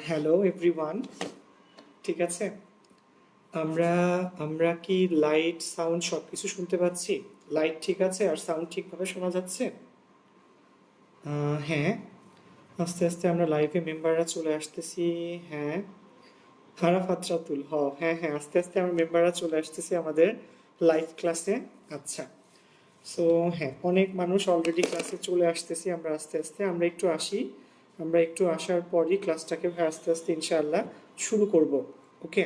Hello everyone, ঠিক আছে। আমরা আমরা কি লাইট সাউন্ড সব কিছু শুনতে পাচ্ছি? লাইট ঠিক আছে আর সাউন্ড ঠিকভাবে শোনা যাচ্ছে? হ্যাঁ, আস্তে আস্তে আমরা লাইভে মেম্বাররা চলে আসতেছি। হ্যাঁ, আরাফাত রাতুল, হ্যাঁ হ্যাঁ, আস্তে আস্তে আমরা মেম্বাররা চলে আসতেছি আমাদের লাইভ ক্লাসে। আচ্ছা, সো হ্যাঁ, অনেক মানুষ অলরেডি ক্লাসে চলে আসতেছি। আমরা আস্তে আস্তে আমরা একটু আসি, আমরা একটু আসার পরই ক্লাসটাকে আস্তে আস্তে ইনশাআল্লাহ শুরু করব। ওকে,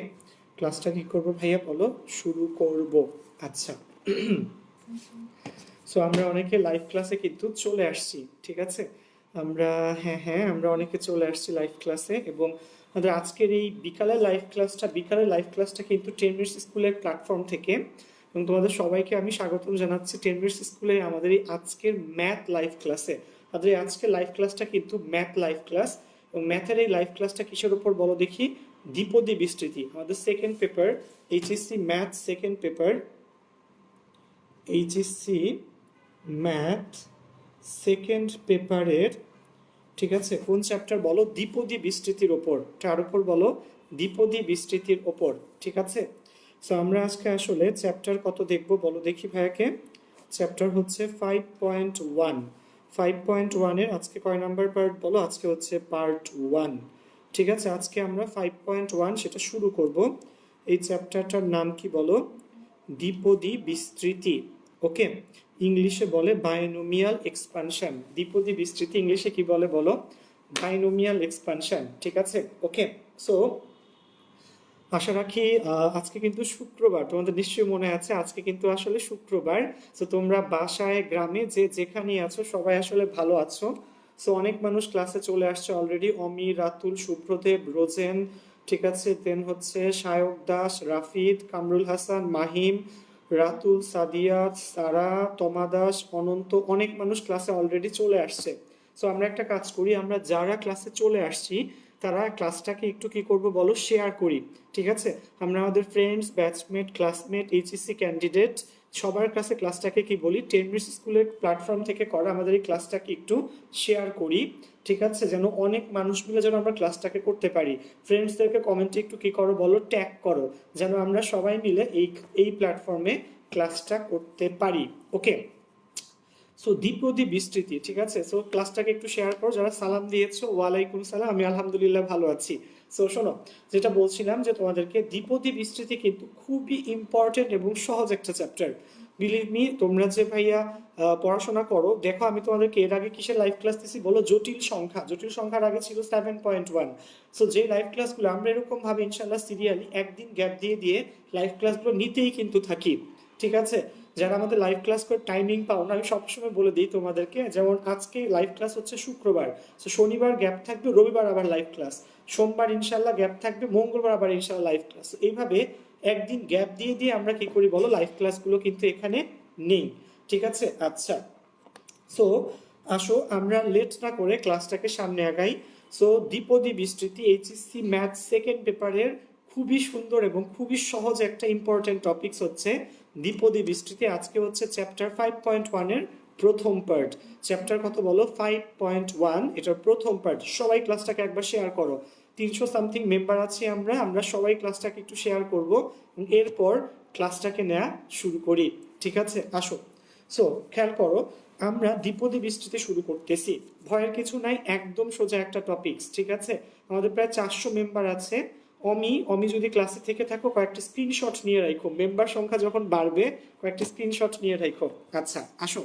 ক্লাসটা কি করব ভাইয়া বলো? শুরু করব। আচ্ছা, সো আমরা অনেকে লাইভ ক্লাসে কিন্তু চলে আসছি, ঠিক আছে। আমরা হ্যাঁ হ্যাঁ, আমরা অনেকে চলে আসছি লাইভ ক্লাসে, এবং আমাদের আজকের এই বিকালের লাইভ ক্লাসটা কিন্তু 10 মিনিটস স্কুলের প্ল্যাটফর্ম থেকে। এবং তোমাদের সবাইকে আমি স্বাগতম জানাচ্ছি 10 মিনিটস স্কুলে আমাদের এই আজকের ম্যাথ লাইভ ক্লাসে। আমাদের এই আজকের লাইভ ক্লাসটা কিন্তু ম্যাথ লাইভ ক্লাস, এবং ম্যাথের এই লাইভ ক্লাসটা কিসের উপর বলো দেখি? দ্বিপদী বিস্তৃতি, আমাদের second paper, HSC math second paper, HSC math second পেপারের, ঠিক আছে, কোন চ্যাপ্টার বলো? দ্বিপদী বিস্তৃতির ওপর। কার উপর বলো? দ্বিপদী বিস্তৃতির ওপর, ঠিক আছে। সো আমরা আজকে আসলে চ্যাপ্টার কত দেখব বলো দেখি ভাইয়াকে? চ্যাপ্টার হচ্ছে 5.1। 5.1-এর আজকে কয় নাম্বার পার্ট বলো? আজকে হচ্ছে পার্ট 1, ঠিক আছে। আজকে আমরা 5.1 সেটা শুরু করব। এই চ্যাপ্টারটার নাম কি বলো? দ্বিপদী বিস্তৃতি। ওকে, ইংলিশে বলে বাইনোমিয়াল এক্সপানশন। দ্বিপদী বিস্তৃতি ইংলিশে কি বলে বলো? বাইনোমিয়াল এক্সপানশন, ঠিক আছে। ওকে, সো আশা রাখি আজকে কিন্তু শুক্রবার, তোমাদের নিশ্চয়ই মনে আছে আজকে কিন্তু আসলে শুক্রবার। সো তোমরা বাসায় গ্রামে যে যেখানেই আছো সবাই আসলে ভালো আছো। সো অনেক মানুষ ক্লাসে চলে আসছে অলরেডি, অমি, রাতুল, শুভ্রদেব, রোজেন, ঠিক আছে, দেন হচ্ছে সায়ক দাস, রাফিদ, কামরুল হাসান, মাহিম, রাতুল, সাদিয়া, সারা, তমা দাস, অনন্ত, অনেক মানুষ ক্লাসে অলরেডি চলে আসছে। সো আমরা একটা কাজ করি, আমরা যারা ক্লাসে চলে আসছি তারা ক্লাসটাকে একটু কি করব বলো? শেয়ার করি, ঠিক আছে। আমরা আমাদের friends, batchmate, classmate, HSC candidate সবার কাছে ক্লাসটাকে কি বলি? 10 মিনিটস স্কুলের প্ল্যাটফর্ম থেকে করা আমাদের এই ক্লাসটাকে একটু শেয়ার করি, ঠিক আছে, যেন অনেক মানুষ মিলে যেন আমরা ক্লাসটাকে করতে পারি। ফ্রেন্ডসদেরকে কমেন্টে একটু কি করো বলো? ট্যাগ করো, যেন আমরা সবাই মিলে এই এই প্ল্যাটফর্মে ক্লাসটা করতে পারি। ওকে, সো দ্বিপদী বিস্তৃতি, ঠিক আছে। সো ক্লাসটাকে একটু শেয়ার করো। যারা সালাম দিয়েছো, ওয়ালাইকুম সালাম, আমি আলহামদুলিল্লাহ ভালো আছি। সো শোনো, যেটা বলছিলাম যে তোমাদেরকে দ্বিপদী বিস্তৃতি কিন্তু খুবই ইম্পর্টেন্ট এবং সহজ একটা চ্যাপ্টার। বিলিভ মি, তোমরা যে ভাইয়া পড়াশোনা করো, দেখো আমি তোমাদেরকে এর আগে কিসের লাইভ ক্লাস দিছি বলো? জটিল সংখ্যা। জটিল সংখ্যার আগে ছিল 7.1। সো যে লাইভ ক্লাসগুলো আমরা এরকম ভাবে ইনশাল্লাহ সিরিয়ালি একদিন গ্যাপ দিয়ে দিয়ে লাইভ ক্লাসগুলো নিতেই কিন্তু থাকি, ঠিক আছে। যারা আমাদের লাইভ ক্লাস করে টাইমিং পাও না, আমি সবসময় বলে দিই তোমাদেরকে, যেমন আজকে লাইভ ক্লাস হচ্ছে শুক্রবার, তো শনিবার গ্যাপ থাকবে, রবিবার আবার লাইভ ক্লাস, সোমবার ইনশাল্লাহ গ্যাপ থাকবে, মঙ্গলবার আবার ইনশাল্লাহ লাইভ ক্লাস। এইভাবে একদিন গ্যাপ দিয়ে দিয়ে আমরা কি করি বলো? লাইভ ক্লাসগুলো কিন্তু এখানে নেই, ঠিক আছে। আচ্ছা, সো আসো আমরা লেট না করে ক্লাসটাকে সামনে আগাই। সো দ্বিপদী বিস্তৃতি এইচএসসি ম্যাথ সেকেন্ড পেপারের খুবই সুন্দর এবং খুবই সহজ একটা ইম্পর্টেন্ট টপিকস হচ্ছে দ্বিপদী বিস্তৃতি। আজকে হচ্ছে চ্যাপ্টার 5.1-এর প্রথম পার্ট। চ্যাপ্টার কত বলো? 5.1, এটার প্রথম পার্ট। সবাই ক্লাসটাকে একবার শেয়ার করো। 300 সামথিং মেম্বার আছি আমরা, আমরা সবাই ক্লাসটাকে একটু শেয়ার করব, এরপর ক্লাসটাকে নেওয়া শুরু করি, ঠিক আছে। আসো, সো খেয়াল করো, আমরা দ্বিপদী বিস্তৃতি শুরু করতেছি। ভয়ের কিছু নাই, একদম সোজা একটা টপিকস, ঠিক আছে। আমাদের প্রায় 400 মেম্বার আছে। অমি যদি ক্লাসে থেকে থাকো কয়েকটা স্ক্রিনশট নিয়ে রাখো, মেম্বার সংখ্যা যখন বাড়বে কয়েকটা স্ক্রিনশট নিয়ে রাখো। আচ্ছা, আসো,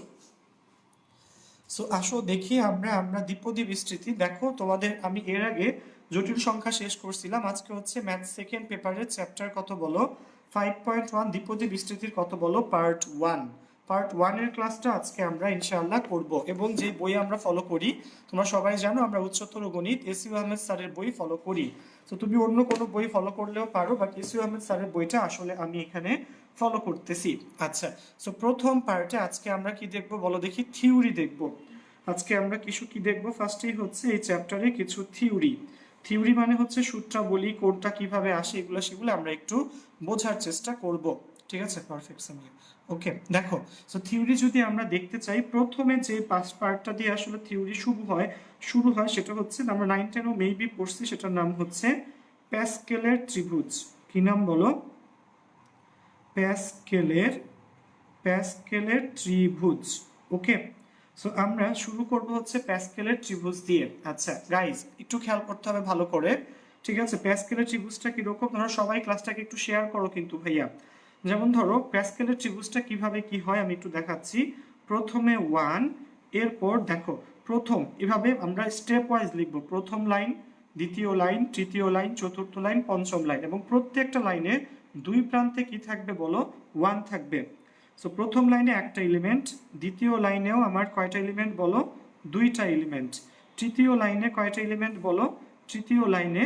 সো আসো দেখি আমরা আমরা দ্বিপদী বিস্তৃতি। দেখো তোমাদের আমি এর আগে জটিল সংখ্যা শেষ করছিলাম, আজকে হচ্ছে ম্যাথ সেকেন্ড পেপারের চ্যাপ্টার কত বলো? 5.1, দ্বিপদী বিস্তৃতির কত বলো? পার্ট 1। পার্ট 1-এর ক্লাসটা আজকে আমরা ইনশাআল্লাহ করব, এবং যে বই আমরা ফলো করি তোমরা সবাই জানো, আমরা উচ্চতর গণিত এসইউ আহমেদ স্যারের বই ফলো করি। তো তুমি অন্য কোনো বই ফলো করলেও পারো, বাট এসইউ আহমেদ স্যারের বইটা আসলে আমি এখানে ফলো করতেছি। আচ্ছা, সো প্রথম পার্টে আজকে আমরা কি দেখব বলো দেখি? থিওরি দেখব। আজকে আমরা কিছু কি দেখব? ফার্স্টেই হচ্ছে এই চ্যাপ্টারে কিছু থিওরি। থিওরি মানে হচ্ছে সূত্রাবলী, কোনটা কিভাবে আসে, এগুলো সেগুলো আমরা একটু বোঝার চেষ্টা করব, ঠিক আছে। পারফেক্ট সামিয়া, ওকে, দেখো, সো থিওরি যদি আমরা দেখতে চাই, প্রথমে যে পার্টটা দিয়ে আসলে থিওরি শুরু হয় সেটা হচ্ছে আমরা 9-10 মেবি পড়ছি, সেটার নাম হচ্ছে প্যাসকেলের ত্রিভুজ। কি নাম বলো? প্যাসকেলের প্যাসকেলের ত্রিভুজ। ওকে, সো আমরা শুরু করব হচ্ছে প্যাসকেলের ত্রিভুজ দিয়ে। আচ্ছা গাইজ, একটু খেয়াল করতে হবে ভালো করে, ঠিক আছে? প্যাসকেলের ত্রিভুজটা কিরকম, ধরো সবাই ক্লাসটাকে একটু শেয়ার করো কিন্তু ভাইয়া। যেমন ধরো প্যাসকেলের ত্রিভুজটা কিভাবে কি হয় আমি একটু দেখাচ্ছি। প্রথমে 1, এরপর দেখো প্রথম এভাবে আমরা স্টেপ ওয়াইজ লিখবো, প্রথম লাইন, দ্বিতীয় লাইন, তৃতীয় লাইন, চতুর্থ লাইন, পঞ্চম লাইন, এবং প্রত্যেকটা লাইনে দুই প্রান্তে কি থাকবে বলো? 1 থাকবে। সো প্রথম লাইনে একটা এলিমেন্ট, দ্বিতীয় লাইনেও আমার কয়টা এলিমেন্ট বলো? দুইটা এলিমেন্ট। তৃতীয় লাইনে কয়টা এলিমেন্ট বলো? তৃতীয় লাইনে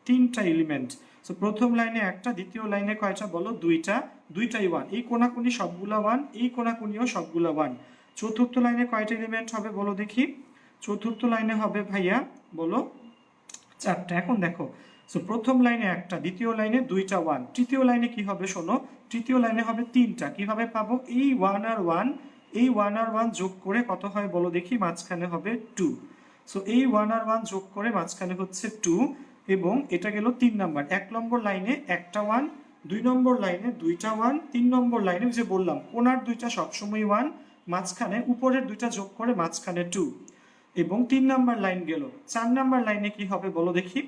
তিনটা এলিমেন্ট। সো প্রথম লাইনে একটা, দ্বিতীয় লাইনে কয়টা বলো? দুইটা, দুইটাই 1। এই কোনাকুনি সবগুলা 1, এই কোনাকুনিও সবগুলা 1। চতুর্থ লাইনে কয়টা এলিমেন্ট হবে বলো দেখি? চতুর্থ লাইনে হবে ভাইয়া বলো? চারটা। এখন দেখো, সো প্রথম লাইনে একটা, দ্বিতীয় লাইনে দুইটা 1, তৃতীয় লাইনে কি হবে শোনো? তৃতীয় লাইনে হবে তিনটা। কিভাবে পাবো? এই 1 আর 1, এই 1 আর 1 যোগ করে কত হয় বলো দেখি? মাঝখানে হবে 2। সো এই 1 আর 1 যোগ করে মাঝখানে হচ্ছে 2, এবং এটা গেল 3 নাম্বার। 1 নম্বর লাইনে একটা 1, 2 নম্বর লাইনে দুইটা 1, 3 নম্বর লাইনে যে বললাম কোনার দুইটা সবসময় 1, মাঝখানে উপরের দুইটা যোগ করে মাঝখানে 2, এবং 3 নাম্বার লাইন গেল। 4 নাম্বার লাইনে কি হবে বলো দেখি?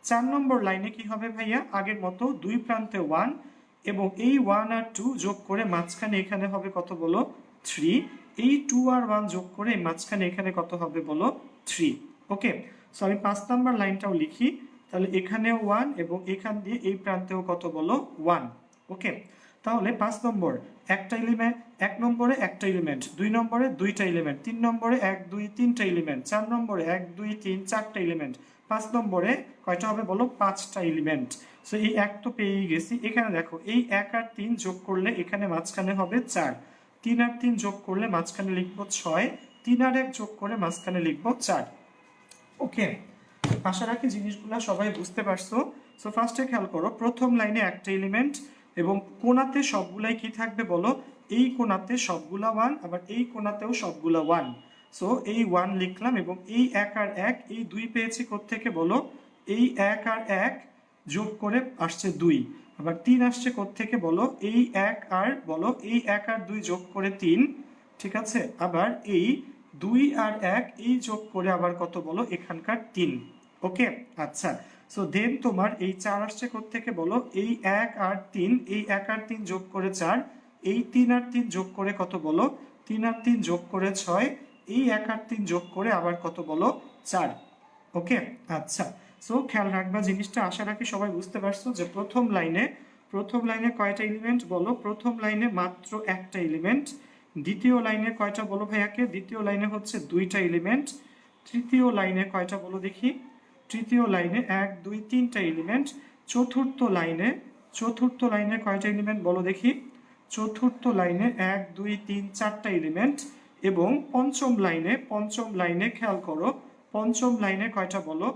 4 নম্বর লাইনে কি হবে ভাইয়া? আগের মতো দুই প্রান্তে 1, এবং এই 1 আর 2 যোগ করে মাঝখানে এখানে হবে কত বলো? 3। এই 2 আর 1 যোগ করে মাঝখানে এখানে কত হবে বলো? 3। ওকে, সো আমি 5 নাম্বার লাইনটাও লিখি, তাহলে এখানেও 1, এবং এখান দিয়ে এই প্রান্তেও কত বলো? 1। ওকে, তাহলে 5 নম্বর একটা এলিমেন্ট, 1 নম্বরে একটা এলিমেন্ট, 2 নম্বরে দুইটা এলিমেন্ট, 3 নম্বরে 1 2 3টা এলিমেন্ট, 4 নম্বরে 1 2 3 4টা এলিমেন্ট, 5 নম্বরে কয়টা হবে বলো? 5টা এলিমেন্ট। সো এই 1 তো পেয়েই গেছি। এখানে দেখো এই 1 আর 3 যোগ করলে এখানে মাঝখানে হবে 4, 3 আর 3 যোগ করলে মাঝখানে লিখবো 6, 3 আর 1 যোগ করে মাঝখানে লিখবো 4। ওকে, আশা রাখি জিনিসগুলো সবাই বুঝতে পারছো। সো ফার্স্টে খেয়াল করো, প্রথম লাইনে একটা এলিমেন্ট, এবং কোণাতে সবগুলাই কি থাকবে বলো? এই কোণাতে সবগুলা 1, আবার এই কোণাতেও সবগুলা 1। সো এই 1 লিখলাম, এবং এই 1 আর 1, এই 2 পেয়েছি কোত্থেকে বলো? এই 1 আর 1 যোগ করে আসছে 2, আবার 3 আসছে কোত্থেকে বলো? এই 1 আর বলো, এই 1 আর 2 যোগ করে 3, ঠিক আছে? আবার এই 2 আর 1 এই যোগ করে আবার কত বলো? এখানকার 3। ওকে, আচ্ছা, সো দেন তোমার এই 4 আসছে কোত্থেকে বলো? এই 1 আর 3, এই 1 আর 3 যোগ করে 4, এই 3 আর 3 যোগ করে কত বলো? 3 আর 3 যোগ করে 6, এই 1 আর 3 যোগ করে আবার কত বলো? 4। ওকে, আচ্ছা, সো খেয়াল রাখবা জিনিসটা। আশা রাখি সবাই বুঝতে পারছো যে প্রথম লাইনে কয়টা এলিমেন্ট বলো? প্রথম লাইনে মাত্র একটা এলিমেন্ট। দ্বিতীয় লাইনে কয়টা বলো ভাইয়াকে? দ্বিতীয় লাইনে হচ্ছে দুইটা এলিমেন্ট। তৃতীয় লাইনে কয়টা বলো দেখি? তৃতীয় লাইনে 1 2 3টা এলিমেন্ট। চতুর্থ লাইনে কয়টা এলিমেন্ট বলো দেখি? চতুর্থ লাইনে 1 2 3 4টা এলিমেন্ট। এবং পঞ্চম লাইনে খেয়াল করো, পঞ্চম লাইনে কয়টা বলো?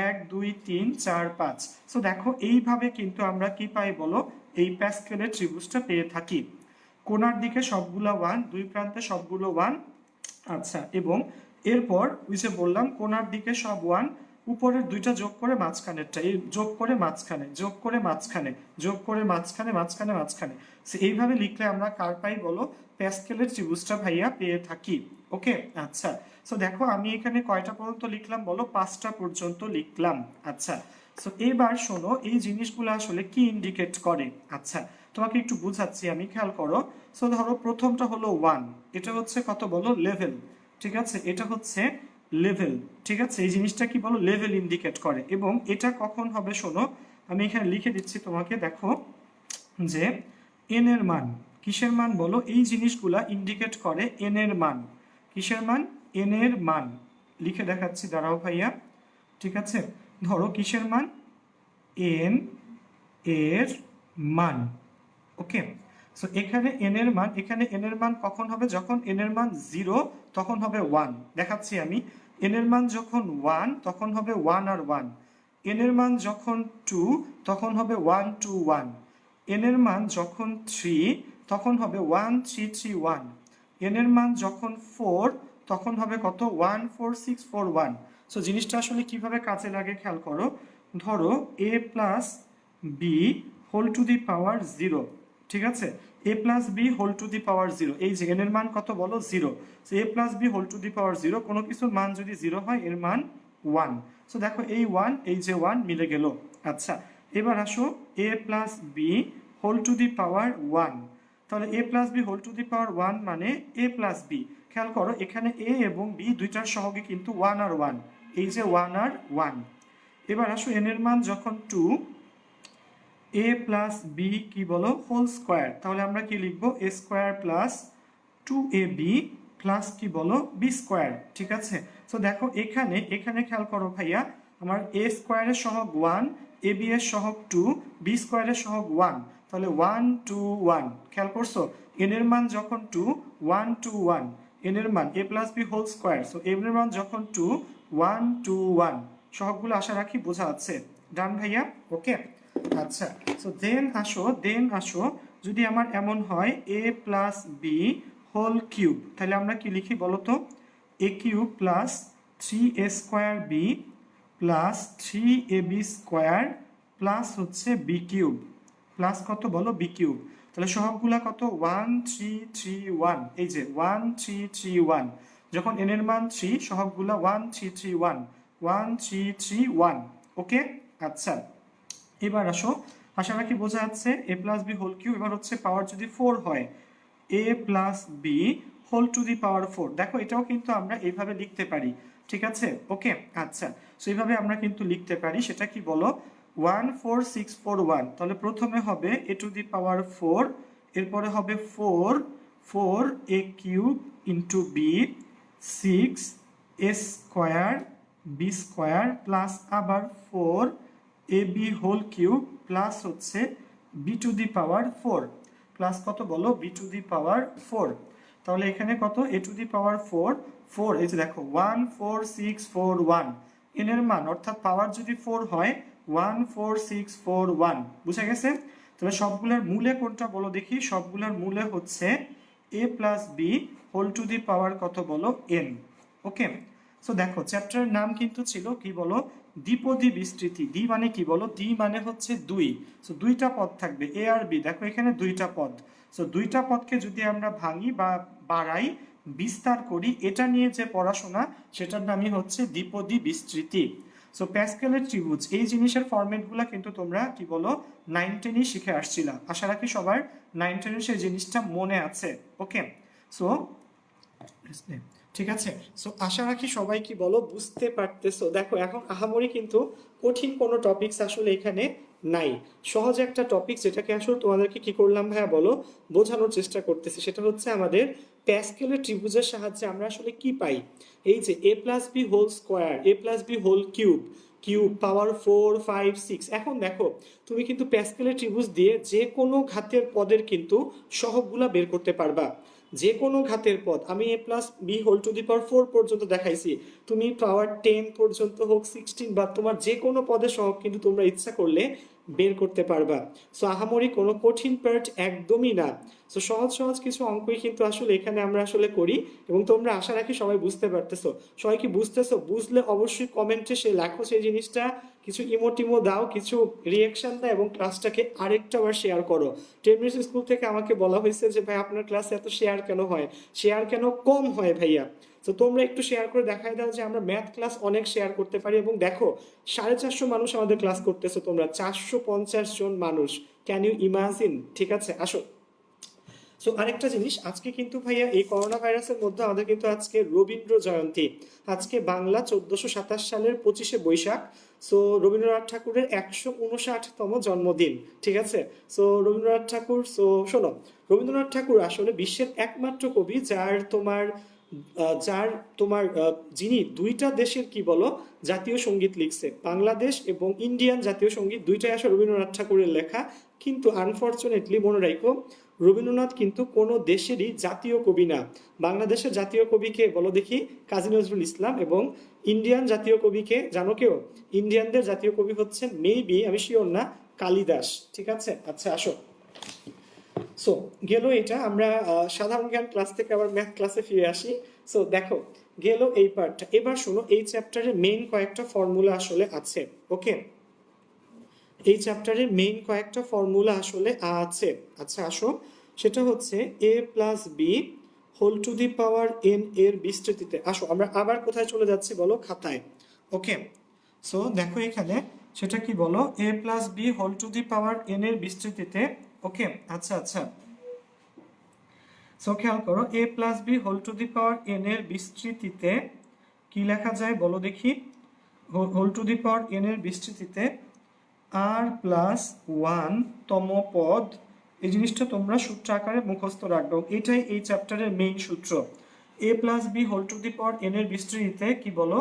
1 2 3 4 5। সো দেখো এইভাবে কিন্তু আমরা কি পাই বলো? এই প্যাসকেলের ত্রিভুজটা পেয়ে থাকি। কোণার দিকে সবগুলা 1, দুই প্রান্তে সবগুলো 1। আচ্ছা, এবং এরপর ওই যে বললাম কোণার দিকে সব 1, উপরের দুইটা যোগ করে মাঝখানেরটা, এই যোগ করে মাঝখানে, যোগ করে মাঝখানে, যোগ করে মাঝখানে, মাঝখানে, মাঝখানে। সো এইভাবে লিখলে আমরা কার পাই বলো? প্যাসকেলের ত্রিভুজটা ভাইয়া পেয়ে থাকি। ওকে, আচ্ছা, সো দেখো আমি এখানে কয়টা পর্যন্ত লিখলাম বলো? 5টা পর্যন্ত লিখলাম। আচ্ছা, সো এবার শোনো এই জিনিসগুলো আসলে কি ইন্ডিকেট করে। আচ্ছা, তোমাকে একটু বুঝাচ্ছি আমি, খেয়াল করো। সো ধরো প্রথমটা হলো 1, এটা হচ্ছে কত বলো? লেভেল, ঠিক আছে? এটা হচ্ছে লেভেল, ঠিক আছে? এই জিনিসটা কি বলো? লেভেল ইন্ডিকেট করে। এবং এটা কখন হবে শোনো, আমি এখানে লিখে দিচ্ছি তোমাকে, দেখো যে এন এর মান, কিসের মান বলো? এই জিনিসগুলা ইন্ডিকেট করে এন এর মান। কিসের মান? এন এর মান। লিখে দেখাচ্ছি, দাঁড়াও ভাইয়া, ঠিক আছে? ধরো কিসের মান? এন এর মান। ওকে, সো এখানে এন এর মান, এখানে এন এর মান কখন হবে? যখন এন এর মান 0 তখন হবে 1। দেখাচ্ছি আমি, এন এর মান যখন 1 তখন হবে 1 আর 1। এন এর মান যখন 2 তখন হবে 1 2 1। এন এর মান যখন 3 তখন হবে 1331। n এর মান যখন 4 তখন হবে কত 14641। সো জিনিসটা আসলে কিভাবে কাজে লাগে খেয়াল করো। ধরো a plus b whole to the power 0, ঠিক আছে, a plus b whole to the power 0, এই যে n এর মান কত বলো 0। So a plus b whole to the power 0, কোনো কিছুর মান যদি 0 হয় এর মান 1। সো দেখো এই 1 এই যে 1 মিলে গেল। আচ্ছা, এবার আসো a plus b whole to the power 1, তাহলে a plus b whole to the power 1 মানে a প্লাস বি। খেয়াল করো এখানে a এবং b দুইটার সহগে কিন্তু 1 আর 1, এই যে 1 আর 1। এবার আসো n এর মান যখন 2, a প্লাস বি কি বলো হোল স্কোয়ার, তাহলে আমরা কি লিখবো a square plus 2ab plus কি বলো বি স্কোয়ার, ঠিক আছে। তো দেখো এখানে এখানে খেয়াল করো ভাইয়া, আমার a স্কোয়ারের সহগ 1, ab এর সহগ 2, বি স্কোয়ারের সহগ 1, তাহলে 1 2 1। খেয়াল করছো n এর মান যখন 2 1 2 1, n এর মান a plus b whole square, so m এর মান যখন 2 1 2 1। সহগগুলো আশা রাখি বোঝা যাচ্ছে। ডান ভাইয়া, ওকে। আচ্ছা, সো দেন আসো যদি আমার এমন হয় a plus b whole cube, তাহলে আমরা কি লিখি বলো তো, a cube plus 3a square b plus 3ab square plus হচ্ছে বি কিউব প্লাস কত বলো বি কিউব। তাহলে সহগগুলা কত 1 3 3 1, এই যে 1 3 3 1। যখন n এর মান 3, সহগগুলা 1 3 3 1 1 3 3 1, ওকে। আচ্ছা, এবার আসো, আশা রাখি বোঝা যাচ্ছে a plus b whole cube. এবার হচ্ছে পাওয়ার যদি 4 হয়, a plus b whole to the power 4, দেখো এটাও কিন্তু আমরা এইভাবে লিখতে পারি, ঠিক আছে, ওকে। আচ্ছা, সো এইভাবে আমরা কিন্তু লিখতে পারি, সেটা কি বলো 14641। তাহলে প্রথমে হবে a টু দি পাওয়ার 4, এরপরে হবে 4 4 a cube into b 6 a square b square plus আবার 4 a b whole cube plus হচ্ছে b to the power 4 plus কত বলো বি টু দি পাওয়ার 4। তাহলে এখানে কত এ টু দি পাওয়ার 4 4, এই যে দেখো 14641, এন এর মান অর্থাৎ পাওয়ার যদি 4 হয় 14641, বুঝা গেছে। তাহলে সবগুলোর মূলে কোনটা বলো দেখি, সবগুলোর মূলে হচ্ছে a plus b whole to the power কত বলো n, ওকে। সো দেখো চ্যাপ্টারের নাম কিন্তু ছিল কি বলো দ্বিপদী বিস্তৃতি। দ্বি মানে কি বলো, দ্বি মানে হচ্ছে দুই। সো দুইটা পদ থাকবে এ আর বি, দেখো এখানে দুইটা পদ। সো দুইটা পদকে যদি আমরা ভাঙি বা বাড়াই বিস্তার করি, এটা নিয়ে যে পড়াশোনা সেটার নামই হচ্ছে দ্বিপদী বিস্তৃতি। সো প্যাসকেলের ত্রিভুজ এই জিনিসের ফরম্যাটগুলো কিন্তু তোমরা কি বলো 9 10 শিখে আসছিলা। আশা রাখি সবার 9 10 সেই জিনিসটা মনে আছে, ওকে। সো ঠিক আছে, সো আশা রাখি সবাই কি বলো বুঝতে পারতেছো। দেখো এখন আহামরি কিন্তু কঠিন কোনো টপিকস আসলে এখানে নাই, সহজ একটা টপিক যেটাকে আসলে তোমাদেরকে কি করলাম ভাইয়া বলো বোঝানোর চেষ্টা করতেছি। সেটা হচ্ছে আমাদের প্যাসকেলের ত্রিভুজের সাহায্যে আমরা আসলে কি পাই, এই যে a plus b whole square a plus b whole cube cube power 4 5 6। এখন দেখো তুমি কিন্তু প্যাসকেলের ত্রিভুজ দিয়ে যে কোনো ঘাতের পদের কিন্তু সহগগুলা বের করতে পারবা। যে কোনো ঘাতের পদ আমি a plus b whole to the power 4 পর্যন্ত দেখাইছি, তুমি পাওয়ার 10 পর্যন্ত হোক 16 বা তোমার যে কোনো পদের সহগ কিন্তু তোমরা ইচ্ছা করলে বের করতে পারবা। সো আহামরি কোনো কঠিন পার্ট একদমই না। সো সহজ সহজ কিছু অঙ্কই কিন্তু আসলে এখানে আমরা আসলে করি, এবং তোমরা আশা রাখি সবাই বুঝতে পারতেছো। সবাই কি বুঝতেছো? বুঝলে অবশ্যই কমেন্টে সে লেখো সেই জিনিসটা, কিছু ইমোটিমো দাও, কিছু রিয়েকশন দাও, এবং ক্লাসটাকে আরেকটা বার শেয়ার করো। 10 মিনিটস স্কুল থেকে আমাকে বলা হয়েছে যে ভাই আপনার ক্লাসে এত শেয়ার কেন হয়, শেয়ার কেন কম হয় ভাইয়া। তো তোমরা একটু শেয়ার করে দেখাই দাও যে আমরা ম্যাথ ক্লাস অনেক শেয়ার করতে পারি। এবং দেখো 450 মানুষ আমাদের ক্লাস করতেছো, তোমরা 450 জন মানুষ, ক্যান ইউ ইমাজিন? ঠিক আছে, আসো। সো আরেকটা জিনিস, আজকে কিন্তু ভাইয়া এই করোনা ভাইরাসের মধ্যে আমাদের কিন্তু আজকে রবীন্দ্র জয়ন্তী। আজকে বাংলা 1427 সালের 25শে বৈশাখ। সো রবীন্দ্রনাথ ঠাকুরের 159তম জন্মদিন, ঠিক আছে। সো রবীন্দ্রনাথ ঠাকুর, সো শোনো, রবীন্দ্রনাথ ঠাকুর আসলে বিশ্বের একমাত্র কবি যিনি দুইটা দেশের কি বলো জাতীয় সঙ্গীত লিখছে, বাংলাদেশ এবং ইন্ডিয়ান জাতীয় সঙ্গীত দুইটাই আসলে রবীন্দ্রনাথ ঠাকুরের লেখা। কিন্তু আনফর্চুনেটলি মনে রাখো রবীন্দ্রনাথ কিন্তু কোনো দেশেরই জাতীয় কবি না। বাংলাদেশের জাতীয় কবিকে বলো দেখি কাজী নজরুল ইসলাম, এবং ইন্ডিয়ান জাতীয় কবিকে জানো কেউ? ইন্ডিয়ানদের জাতীয় কবি হচ্ছে মেবি, আমি শিওর না, কালিদাস, ঠিক আছে। আচ্ছা আসো, সো গেল এটা। আমরা সাধারণ জ্ঞান ক্লাস থেকে আবার ম্যাথ ক্লাসে ফিরে আসি। সো দেখো গেল এই পার্টটা। এবার শোনো, এই চ্যাপ্টারে মেইন কয়েকটা ফর্মুলা আসলে আছে। ওকে, এই চ্যাপ্টারে মেইন কয়েকটা ফর্মুলা আসলে আছে। আচ্ছা আসো, সেটা হচ্ছে a plus b whole to the power n এর বিস্তৃতিতে। আসো আমরা আবার কোথায় চলে যাচ্ছি বলো, খাতায়। ওকে, সো দেখো এখানে সেটা কি বলো, a plus b whole to the power n এর বিস্তৃতিতে। ওকে, আচ্ছা আচ্ছা, সো খেয়াল করো, a plus b whole to the power n এর বিস্তৃতিতে কি লেখা যায় বলো দেখি। Whole to the power n এর বিস্তৃতিতে আর প্লাস ওয়ান তম পদ, এই জিনিসটা তোমরা সূত্র আকারে মুখস্থ রাখবে। এটাই এই চ্যাপ্টারের মেইন সূত্র। A plus b whole to the power n এর বিস্তৃতিতে কি বলো,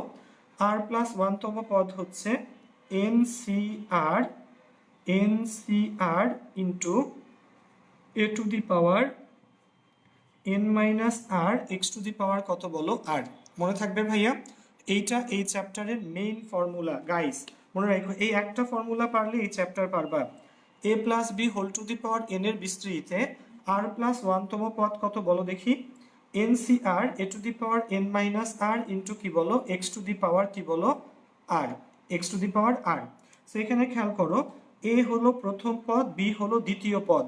আর প্লাস ওয়ান তম পদ হচ্ছে n C r into a to the power n minus r x to the power কত বলো আর। মনে থাকবে ভাইয়া, এইটা এই চ্যাপ্টারের মেইন ফর্মুলা গাইস। মনে রাখো, এই একটা ফর্মুলা পারলে এই চ্যাপ্টার পারবা। A plus b whole to the power n এর বিস্তৃতিতে আর প্লাস ওয়ান তম পদ কত বলো দেখি, n C r a to the power n minus r into কি বলো এক্স টু দি পাওয়ার কি বলো r, x to the power r. So এখানে খেয়াল করো, এ হলো প্রথম পদ, বি হলো দ্বিতীয় পদ।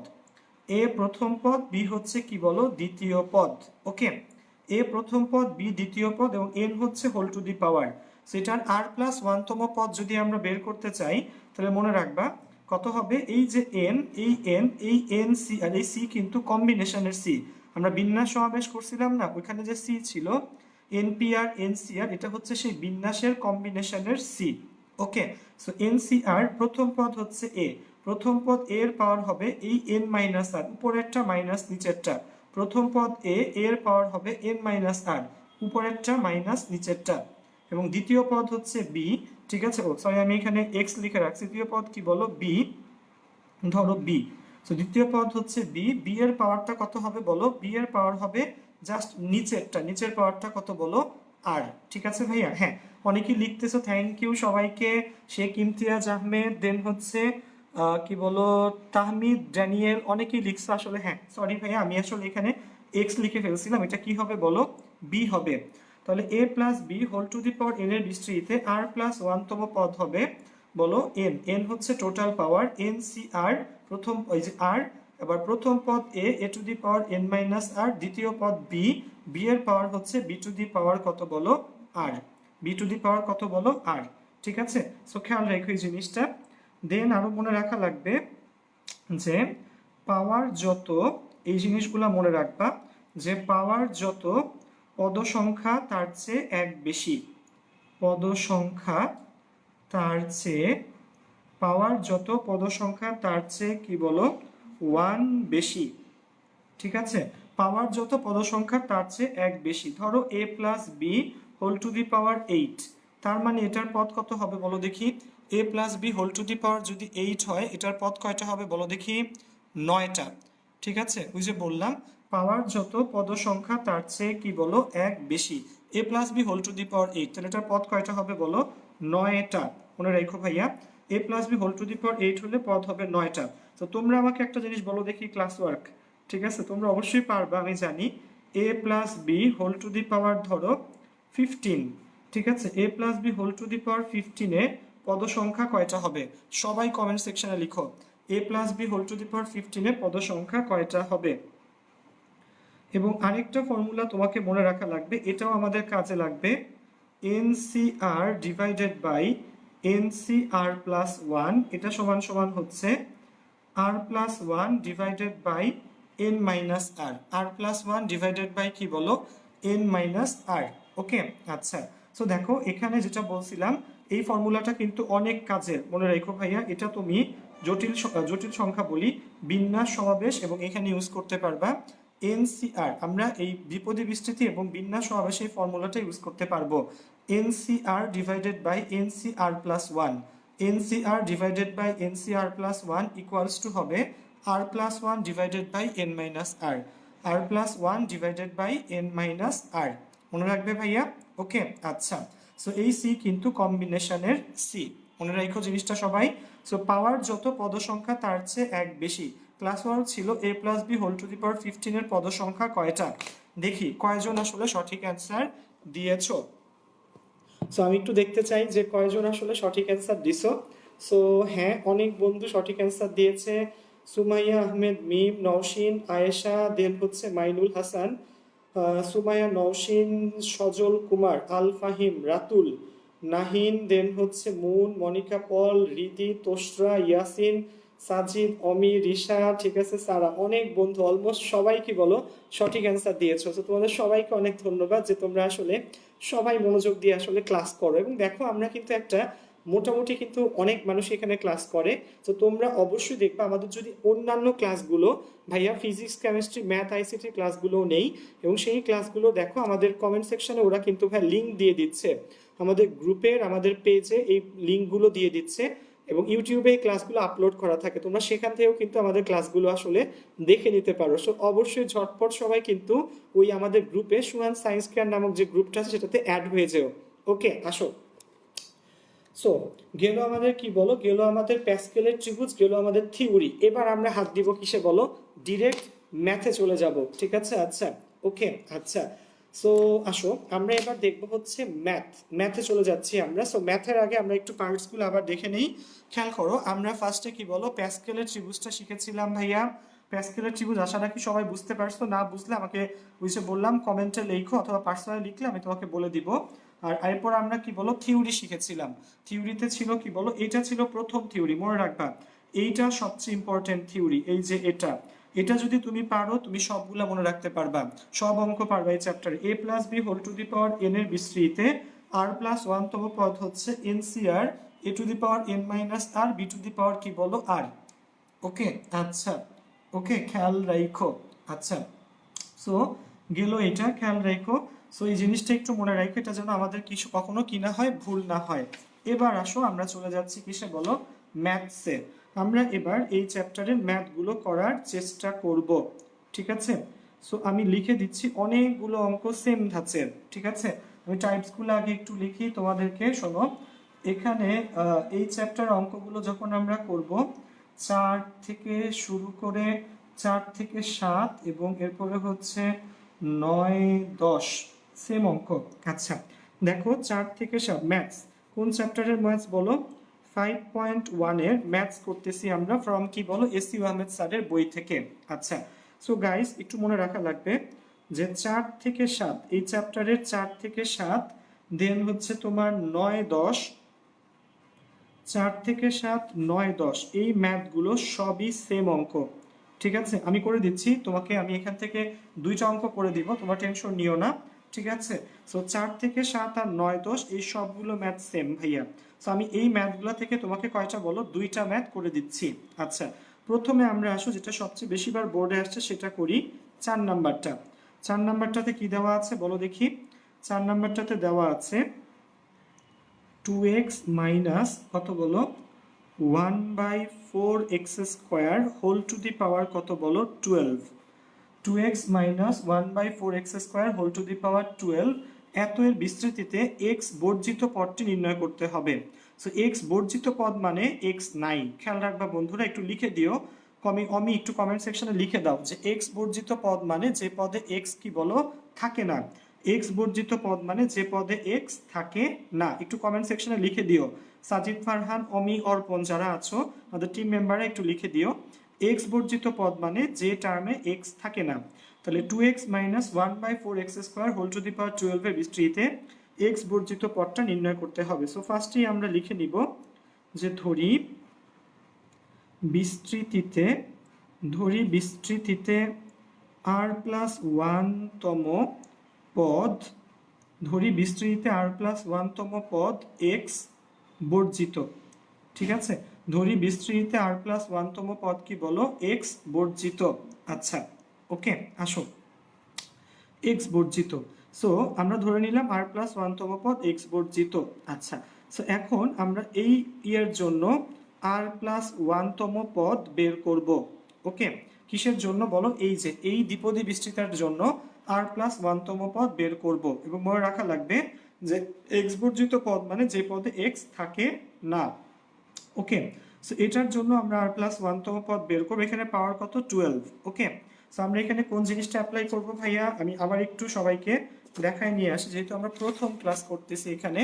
এ প্রথম পদ, বি হচ্ছে কি বলো দ্বিতীয় পদ। ওকে, এ প্রথম পদ, বি দ্বিতীয় পদ এবং এন হচ্ছে হোল টু দি পাওয়ার। সেটার আর প্লাস ওয়ান তম পদ যদি আমরা বের করতে চাই, তাহলে মনে রাখবা কত হবে, এই যে এন, এই এন সি আর এই সি কিন্তু কম্বিনেশনের সি। আমরা বিন্যাস সমাবেশ করছিলাম না, ওইখানে যে সি ছিল এনপিআর এনসিআর, এটা হচ্ছে সেই বিন্যাসের কম্বিনেশনের সি। ওকে, সো এনসিআর প্রথম পদ হচ্ছে এ, প্রথম পদ এর পাওয়ার হবে এই এন মাইনাস আর, উপরেরটা মাইনাস নিচেরটা। প্রথম পদ এর পাওয়ার হবে এন মাইনাস আর, উপরেরটা মাইনাস নিচেরটা। এবং দ্বিতীয় পদ হচ্ছে বি, ঠিক আছে। ও সরি, আমি এখানে এক্স লিখে রাখছি। দ্বিতীয় পদ কি বলো বি, ধরো বি। তো দ্বিতীয় পদ হচ্ছে বি, বি এর পাওয়ারটা কত হবে বলো, বি এর পাওয়ার হবে জাস্ট নিচেরটা, নিচের পাওয়ারটা কত বলো আর। ঠিক আছে ভাইয়া, হ্যাঁ অনেকেই লিখতেছো, থ্যাংক ইউ সবাইকে। শেখ ইমতিয়াজ আহমেদ, দেন হচ্ছে কি বলো তাহমিদ ড্যানিয়েল, অনেকেই লিখছো আসলে। হ্যাঁ সরি ভাইয়া, আমি আসলে এখানে এক্স লিখে ফেলছিলাম, এটা কি হবে বলো বি হবে। তাহলে a plus b whole to the power n এর বিস্তৃতিতে আর প্লাস ওয়ান তম পদ হবে বলো এন, এন হচ্ছে total power, n C r প্রথম ওই যে আর। এবার প্রথম পদ a to the power n minus r, দ্বিতীয় পদ বি, বি এর পাওয়ার হচ্ছে বি টু দি পাওয়ার কত বলো আর, বি টু দি পাওয়ার কত বলো আর। ঠিক আছে, সো খেয়াল রেখো এই জিনিসটা। দেন আরো মনে রাখা লাগবে যে পাওয়ার যত, এই জিনিসগুলো মনে রাখবা যে পাওয়ার যত পদ সংখ্যা তার চেয়ে এক বেশি, পদ সংখ্যা তার চেয়ে, পাওয়ার যত পদ সংখ্যা তার চেয়ে কি বলো ওয়ান বেশি। ঠিক আছে, পাওয়ার যত পদ সংখ্যা তার চেয়ে এক বেশি। ধরো a plus b whole to the power 8, তার মানে এটার পদ কত হবে বলো দেখি। A plus b whole to the power যদি 8 হয়, এটার পদ কয়টা হবে বলো দেখি, 9টা। ঠিক আছে, ওই যে বললাম পাওয়ার যত পদ সংখ্যা তার চেয়ে কি বলো এক বেশি। A plus b whole to the power 8, তাহলে এটার পদ কয়টা হবে বলো 9টা। মনে রাখো ভাইয়া, a plus b whole to the power 8 হলে পদ হবে 9টা। তো তোমরা আমাকে একটা জিনিস বলো দেখি, ক্লাস ওয়ার্ক, ঠিক আছে তোমরা অবশ্যই পারবা আমি জানি। A plus b whole to the power ধরো 15, ঠিক আছে, a plus b whole to the power 15 পদ সংখ্যা কয়টা হবে, সবাই কমেন্ট সেকশনে লিখো a plus b whole to the power 15 পদ সংখ্যা কয়টা হবে। এবং আরেকটা ফর্মুলা তোমাকে মনে রাখা লাগবে, এটাও আমাদের কাজে লাগবে, nCr divided by nCr plus one, এটা সমান সমান হচ্ছে r plus one divided by n minus r, r plus one divided by কি বলো এন মাইনাস আর। ওকে, আচ্ছা, সো দেখো এখানে যেটা বলছিলাম, এই ফর্মুলাটা কিন্তু অনেক কাজের, মনে রেখো ভাইয়া। এটা তুমি জটিল সংখ্যা বলি, বিন্যাস সমাবেশ এবং এখানে ইউজ করতে পারবা। এনসিআর আমরা এই দ্বিপদী বিস্তৃতি এবং বিন্যাস সমাবেশে এই ফর্মুলাটা ইউজ করতে পারবো। NCr divided by nCr plus one, nCr divided by nCr plus one equals to হবে r plus one divided by n minus r, r plus one divided by n minus r. মনে রাখবে ভাইয়া। ওকে, আচ্ছা, so এই C কিন্তু কম্বিনেশনের C, মনে রাখো জিনিসটা সবাই। সো পাওয়ার যত পদ সংখ্যা তার চেয়ে এক বেশি, ক্লাস ওয়ার্ক ছিল a plus b whole to the power 15 এর পদ সংখ্যা কয়টা? দেখি কয়জন আসলে সঠিক অ্যান্সার দিয়েছো। সো আমি একটু দেখতে চাই যে কয়জন আসলে সঠিক অ্যান্সার দিছো। সো হ্যাঁ, অনেক বন্ধু সঠিক অ্যান্সার দিয়েছে। সুমাইয়া আহমেদ, মিম, নওশিন, আয়েশা, দেন হচ্ছে মাইনুল হাসান, সুমাইয়া, নওশিন, সজল কুমার, আল ফাহিম, রাতুল, নাহিন, দেন হচ্ছে মুন, মনিকা পল, রিদি, তোসরা, ইয়াসিন, সাজিদ, অমি, রিশা, ঠিক আছে, সারা, অনেক বন্ধু অলমোস্ট সবাই কি বলো সঠিক অ্যান্সার দিয়েছো। তো তোমাদের সবাইকে অনেক ধন্যবাদ যে তোমরা আসলে সবাই মনোযোগ দিয়ে আসলে ক্লাস করো। এবং দেখো আমরা কিন্তু একটা মোটামুটি কিন্তু অনেক মানুষ এখানে ক্লাস করে। তো তোমরা অবশ্যই দেখবে আমাদের যদি অন্যান্য ক্লাসগুলো, ভাইয়া ফিজিক্স, কেমিস্ট্রি, ম্যাথ, আইসিটি ক্লাসগুলোও নেই, এবং সেই ক্লাসগুলো দেখো আমাদের কমেন্ট সেকশনে ওরা কিন্তু ভাই লিঙ্ক দিয়ে দিচ্ছে, আমাদের গ্রুপের আমাদের পেজে এই লিঙ্কগুলো দিয়ে দিচ্ছে, এবং ইউটিউবে এই ক্লাসগুলো আপলোড করা থাকে, তোমরা সেখান থেকেও কিন্তু আমাদের ক্লাসগুলো আসলে দেখে নিতে পারো। সো অবশ্যই ঝটপট সবাই কিন্তু ওই আমাদের গ্রুপে সুহান সায়েন্স কেয়ার নামক যে গ্রুপটা আছে সেটাতে অ্যাড হয়ে যেও। ওকে, আসো। সো গেল আমাদের কি বলো, গেল আমাদের প্যাসকেলের ত্রিভুজ, গেল আমাদের থিওরি। এবার আমরা হাত দিব কিসে বলো, ডিরেক্ট ম্যাথে চলে যাব, ঠিক আছে? আচ্ছা, ওকে, আচ্ছা। সো আসো আমরা এবার দেখবো হচ্ছে ম্যাথে চলে যাচ্ছি আমরা। সো ম্যাথের আগে আমরা একটু পার্টসগুলো আবার দেখে নেই। খেয়াল করো, আমরা ফার্স্টে কি বলো প্যাসকেলের ত্রিভুজটা শিখেছিলাম ভাইয়া। প্যাসকেলের ত্রিভুজ আশা রাখি সবাই বুঝতে পারছো, না বুঝলে আমাকে ওই যে বললাম কমেন্টে লেখো অথবা পার্সোনালি লিখলে আমি তোমাকে বলে দিব। আর এরপর আমরা কি বলো থিওরি শিখেছিলাম। থিওরিতে ছিল কি বলো, এটা ছিল প্রথম থিওরি, মনে রাখবা এইটা সবচেয়ে ইম্পর্টেন্ট থিওরি। এই যে এটা এটা যদি তুমি পারো তুমি সবগুলা মনে রাখতে পারবা, সব অঙ্ক পারবা এই চ্যাপ্টারে। a plus b whole to the power n এর বিস্তৃতিতে r প্লাস 1 তম পদ হচ্ছে NCR a to the power n minus r b to the power কি বলো r। ওকে, আচ্ছা, ওকে, খেয়াল রাখো। আচ্ছা, সো গেল এটা, খেয়াল রাখো। সো এই জিনিসটা একটু মনে রাখো, এটা যেন আমাদের কিছু কখনো কি না হয়, ভুল না হয়। এবার আসো আমরা চলে যাচ্ছি কিসে বলো, ম্যাথসে। আমরা এবার এই চ্যাপ্টারের ম্যাথগুলো করার চেষ্টা করব, ঠিক আছে? সো আমি লিখে দিচ্ছি অনেকগুলো অঙ্ক সেম ধাঁচের, ঠিক আছে? আমি টাইপসগুলো আগে একটু লিখি তোমাদেরকে, শোনো। এখানে এই চ্যাপ্টার অঙ্কগুলো যখন আমরা করব 4 থেকে শুরু করে 4 থেকে 7 এবং এরপরে হচ্ছে 9, 10 সেম অঙ্ক। আচ্ছা, দেখো 4 থেকে 7 ম্যাথস, কোন চ্যাপ্টারের ম্যাথস বলো? 5.1 এর ম্যাথস করতেছি আমরা ফ্রম কি বলো এসইউ আহমেদ স্যারের বই থেকে। আচ্ছা, সো গাইস একটু মনে রাখা লাগবে যে 4 থেকে 7 এই চ্যাপ্টারের 4 থেকে 7, দেন হচ্ছে তোমার 9, 10, 4 থেকে 7, 9, 10 এই ম্যাথগুলো সবই সেম অঙ্ক, ঠিক আছে? আমি করে দিচ্ছি তোমাকে, আমি এখান থেকে দুইটা অঙ্ক করে দিব, তোমার টেনশন নিও না, ঠিক আছে? সো 4 থেকে 7 আর 9, 10 এই সবগুলো ম্যাথ সেম ভাইয়া। সো আমি এই ম্যাথগুলো থেকে তোমাকে কয়টা বলো, দুইটা ম্যাথ করে দিচ্ছি। আচ্ছা, প্রথমে আমরা আসো যেটা সবচেয়ে বেশিবার বোর্ডে আসছে সেটা করি, 4 নাম্বারটা। 4 নাম্বারটাতে কি দেওয়া আছে বলো দেখি? 4 নাম্বারটাতে দেওয়া আছে 2x মাইনাস কত বলো, 1/4x square whole to the power কত বলো, 12। 2x minus 1/4x square whole to the power 12, এত এর বিস্তৃতিতে x বর্জিত পদটি নির্ণয় করতে হবে। সো x বর্জিত পদ মানে x নাই। খেয়াল রাখবা বন্ধুরা, একটু লিখে দিও, আমি একটু কমেন্ট সেকশনে লিখে দাও যে x বর্জিত পদ মানে যে পদে x কি বলো থাকে না। x বর্জিত পদ মানে যে পদে x থাকে না, একটু কমেন্ট সেকশনে লিখে দিও। সাজিদ, ফারহান, অমি, অর্পণ যারা আছো আমাদের টিম মেম্বাররা একটু লিখে দিও, x বর্জিত পদ মানে যে টার্মে x থাকে না। তাহলে 2x minus 1/4x square whole to the power 12 এর বিস্তৃতিতে x বর্জিত পদটা নির্ণয় করতে হবে। সো ফার্স্টেই আমরা লিখে নিব যে বিস্তৃতিতে r প্লাস 1 তম পদ, r প্লাস 1 তম পদ x বর্জিত, ঠিক আছে? বিস্তৃতিতে r প্লাস 1 তম পদ কি বলো, x বর্জিত। আচ্ছা, ওকে, আসো x বর্জিত। সো আমরা ধরে নিলাম r প্লাস 1 তম পদ x বর্জিত। আচ্ছা, সো এখন আমরা এই এর জন্য r প্লাস 1 তম পদ বের করব। ওকে, কিসের জন্য বলো, এই যে এই দ্বিপদী বিস্তৃতার জন্য r প্লাস 1 তম পদ বের করব। এবং মনে রাখা লাগবে যে x বর্জিত পদ মানে যে পদে x থাকে না। ওকে, সো এটার জন্য আমরা আর প্লাস ওয়ানতম পদ বের করবো, এখানে পাওয়ার কত 12। ওকে, সো আমরা এখানে কোন জিনিসটা অ্যাপ্লাই করব ভাইয়া, আমি আবার একটু সবাইকে দেখায় নিয়ে আসি, যেহেতু আমরা প্রথম ক্লাস করতেছি এখানে,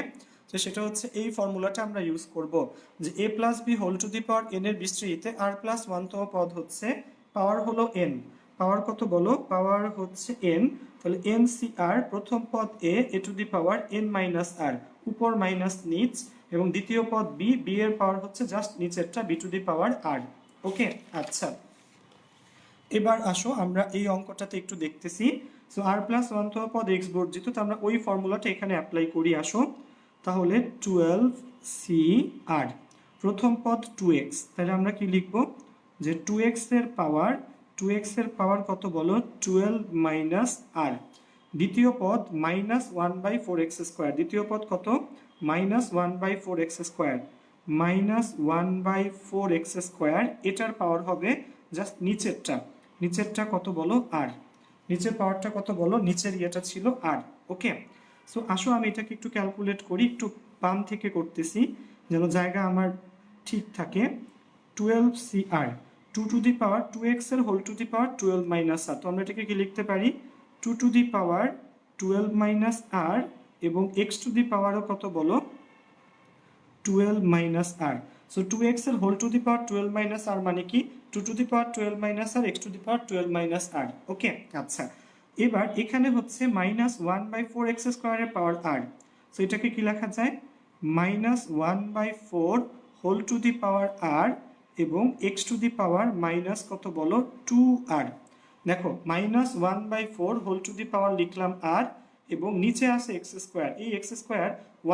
তো সেটা হচ্ছে এই ফর্মুলাটা আমরা ইউজ করব, যে a plus b whole to the power n এর বিস্তৃতিতে আর প্লাস ওয়ানতম পদ হচ্ছে পাওয়ার হলো n, পাওয়ার কত বলো, পাওয়ার হচ্ছে n, তাহলে n সি আর প্রথম পদ a to the power n minus r, উপর মাইনাস নিচ, এবং দ্বিতীয় পদ বি, বি এর পাওয়ার হচ্ছে জাস্ট নিচেরটা B to the power R. Okay, আচ্ছা এবার আসো আমরা এই অঙ্কটাতে একটু দেখতেছি। সো আর প্লাস ওয়ানতম পদ এক্স বর্জিত, তো আমরা ওই ফর্মুলাটা এখানে অ্যাপ্লাই করি আসো। তাহলে 12 সি আর প্রথম পদ 2x, তাহলে আমরা কি লিখব, যে 2x এর পাওয়ার, 2x এর পাওয়ার কত বলো 12 মাইনাস আর, দ্বিতীয় পদ মাইনাস 1/4x², দ্বিতীয় পদ কত মাইনাস 1/4x², মাইনাস 1/4x², এটার পাওয়ার হবে জাস্ট নিচেরটা, নিচেরটা কত বলো আর, নিচের পাওয়ারটা কত বলো, নিচের ইয়েটা ছিল আর। ওকে, সো আসো আমি এটাকে একটু ক্যালকুলেট করি, একটু বাম থেকে করতেছি যেন জায়গা আমার ঠিক থাকে। 12 C r, 2 to the power 2x এর whole to the power 12 minus r, তো আমরা এটাকে কি লিখতে পারি 2 টু দি পাওয়ার 12 মাইনাস আর, এবং x টু দি পাওয়ারও কত বলো 12 মাইনাস আর। সো 2x এর whole to the power 12 minus r মানে কি 2 to the power 12 minus r, x to the power 12 minus r. Okay, আচ্ছা এবার এখানে হচ্ছে মাইনাস 1/4x² এর পাওয়ার আর, সো এটাকে কি লেখা যায় minus 1/4 whole to the power আর, এবং x to the power minus কত বলো 2 আর। দেখো মাইনাস 1/4 হোল টু দি পাওয়ার লিখলাম আর, এবং নিচে আছে x², এই x²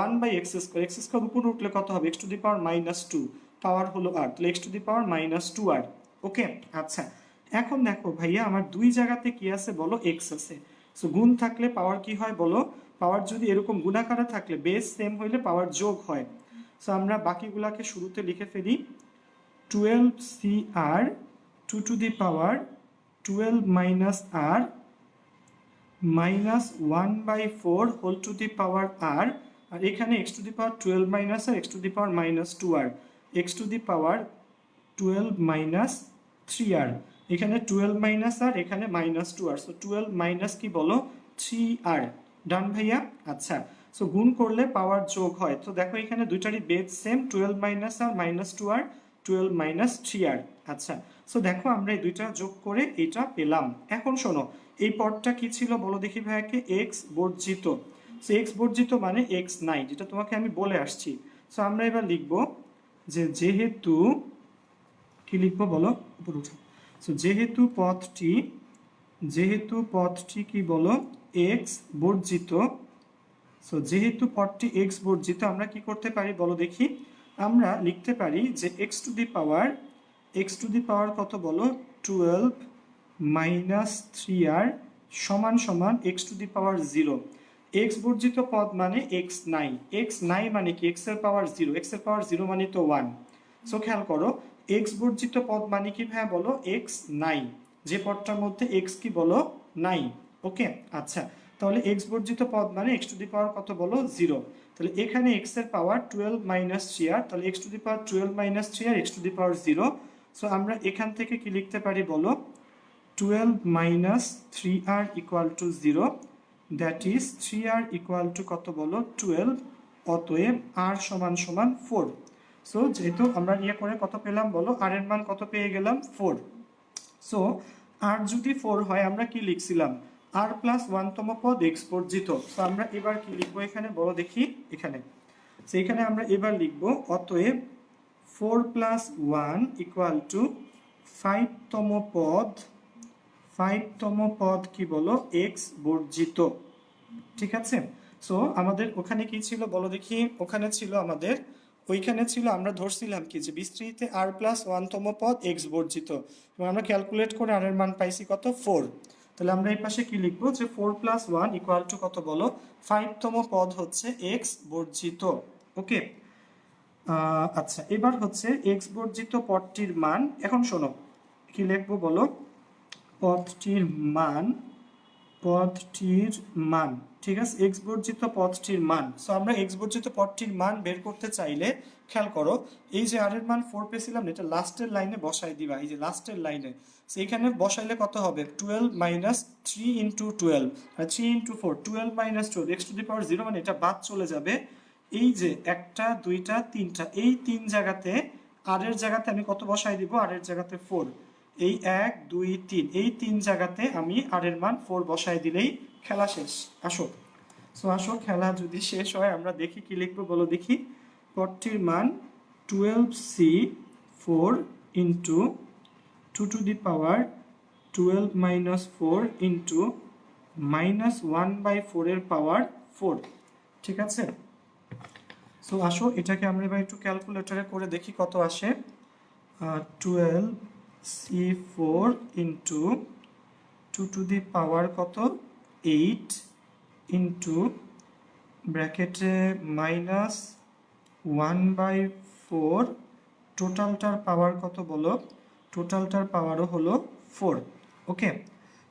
1/x², উপরে উঠলে কত হবে x to the power minus 2, পাওয়ার হলো আর, তাহলে x to the power minus 2 R. Okay, আচ্ছা এখন দেখো ভাইয়া আমার দুই জায়গাতে কি আছে বলো x আছে, সো গুণ থাকলে পাওয়ার কি হয় বলো, পাওয়ার যদি এরকম গুণাকারে থাকলে বেস সেম হইলে পাওয়ার যোগ হয়। সো আমরা বাকিগুলাকে শুরুতে লিখে ফেলি 12 C r 2 to the power 12 minus r minus 1/4 whole to the power r, আর এখানে x to the power 12 minus r x to the power minus 2 r, x to the power 12 minus 3 r, এখানে 12 minus আর, এখানে minus 2 আর, so 12 minus কি বলো 3 আর। ডান ভাইয়া, আচ্ছা so গুণ করলে পাওয়ার যোগ হয়, তো দেখো এখানে দুইটারই base same, 12 minus r minus 2 আর, 12 মাইনাস 3 আর। আচ্ছা সো দেখো আমরা এই দুইটা যোগ করে এইটা পেলাম। এখন শোনো এই পদটা কি ছিল বলো দেখি ভাইয়াকে, x বর্জিত, সো x বর্জিত মানে x নাই, যেটা তোমাকে আমি বলে আসছি। সো আমরা এবার লিখব যে যেহেতু কি লিখবো বলো, উপর উঠো, সো যেহেতু পদটি কি বলো x বর্জিত, সো যেহেতু পদটি x বর্জিত আমরা কি করতে পারি বলো দেখি, আমরা লিখতে পারি যে x টু দি পাওয়ার কত বলো 12 মাইনাস 3 আর সমান সমান x to the power 0। x বর্জিত পদ মানে x নাই, x নাই মানে কি x এর পাওয়ার 0, x এর পাওয়ার 0 মানে তো 1। সো খেয়াল করো x বর্জিত পদ মানে কি ভাইয়া বলো x নাই, যে পদটার মধ্যে x কি বলো নাই। ওকে, আচ্ছা তাহলে x বর্জিত পদ মানে x টু দি পাওয়ার কত বলো 0, তাহলে এখানে x এর পাওয়ার 12 মাইনাস 3 আর, তাহলে x to the power 12 minus 3 r x to the power 0। So আমরা এখান থেকে কি লিখতে পারি বলো 12 minus 3r equal to 0, that is 3r equal to কত বলো 12, অতএব r সমান সমান 4। সো যেহেতু আমরা ইয়ে করে কত পেলাম বলো, r এর মান কত পেয়ে গেলাম 4। সো r যদি 4 হয় আমরা কি লিখছিলাম r প্লাস 1তম পদ x বর্জিত, সো আমরা এবার কি লিখবো এখানে বলো দেখি, এখানে সেইখানে আমরা এবার লিখবো অতএব 4 প্লাস 1 ইকুয়াল টু 5তম পদ কি বলো x বর্জিত। ঠিক আছে, সো আমাদের ওখানে কি ছিল বলো দেখি, ওখানে ছিল আমাদের ওইখানে ছিল আমরা ধরছিলাম কি যে বিস্তৃতিতে r প্লাস 1তম পদ x বর্জিত, এবং আমরা ক্যালকুলেট করে r এর মান পাইছি কত 4। তাহলে আমরা এই পাশে কি লিখবো যে 4 প্লাস 1 ইকুয়াল টু কত বলো 5তম পদ হচ্ছে x বর্জিত। ওকে, আচ্ছা এবার হচ্ছে x বর্জিত পদটির মান, এখন শোনো কি লিখবো বলো, পদটির মান পদটির মান, ঠিক আছে, এক্স বর্জিত পদটির মান। সো আমরা এক্স বর্জিত পদটির মান বের করতে চাইলে খেয়াল করো, এই যে আর এর মান 4 পেয়েছিলাম, এটা লাস্টের লাইনে বসাই দিবা, এই যে লাস্টের লাইনে। সো এখানে বসাইলে কত হবে, 12 মাইনাস 3 ইন্টু 12, আর 3 into 4, 12 minus 12, x to the power 0, মানে এটা বাদ চলে যাবে। এই যে একটা, দুইটা, তিনটা, এই তিন জায়গাতে আর এর জায়গাতে আমি কত বসাই দিব, আর এর জায়গাতে 4, এই 1 2 3, এই তিন জায়গাতে আমি আর এর মান 4 বসাই দিলেই খেলা শেষ। আসো, সো আসো, খেলা যদি শেষ হয় আমরা দেখি কি লিখবো, বলো দেখি। পদটির মান 12c 4 into 2 to the power 12 minus 4 into minus 1/4 এর পাওয়ার 4, ঠিক আছে। সো আসো এটাকে আমরা এবার একটু ক্যালকুলেটরে করে দেখি কত আসে। 12c4 into 2 to the power কত 8 ইন্টু ব্র্যাকেটে মাইনাস 1/4, টোটালটার পাওয়ার কত বলো, টোটালটার পাওয়ারও হলো 4। ওকে,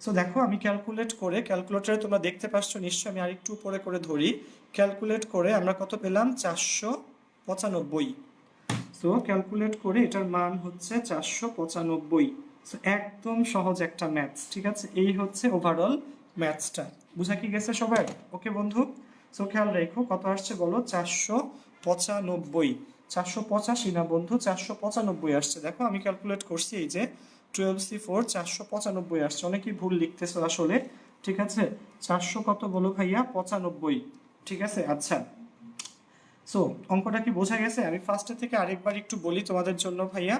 সো দেখো আমি ক্যালকুলেট করে, ক্যালকুলেটরে তোমরা দেখতে পাচ্ছ নিশ্চয়ই, আমি আরেকটু উপরে করে ধরি, ক্যালকুলেট করে আমরা কত পেলাম, 495। সো ক্যালকুলেট করে এটার মান হচ্ছে 495। সো একদম সহজ একটা ম্যাথস, ঠিক আছে। এই হচ্ছে ওভারঅল ম্যাথসটা, বুঝা কি গেছে সবার? ওকে বন্ধু, সো খেয়াল রেখো কত আসছে বলো, 495, 485 না বন্ধু, 495 আসছে। দেখো আমি ক্যালকুলেট করছি, এই যে 12c4 495 আসছে। অনেকেই ভুল লিখতেছো আসলে, ঠিক আছে। 400 কত বলো ভাইয়া, 95, ঠিক আছে। আচ্ছা, সো অঙ্কটা কি বোঝা গেছে? আমি ফার্স্টে থেকে আরেকবার একটু বলি তোমাদের জন্য ভাইয়া,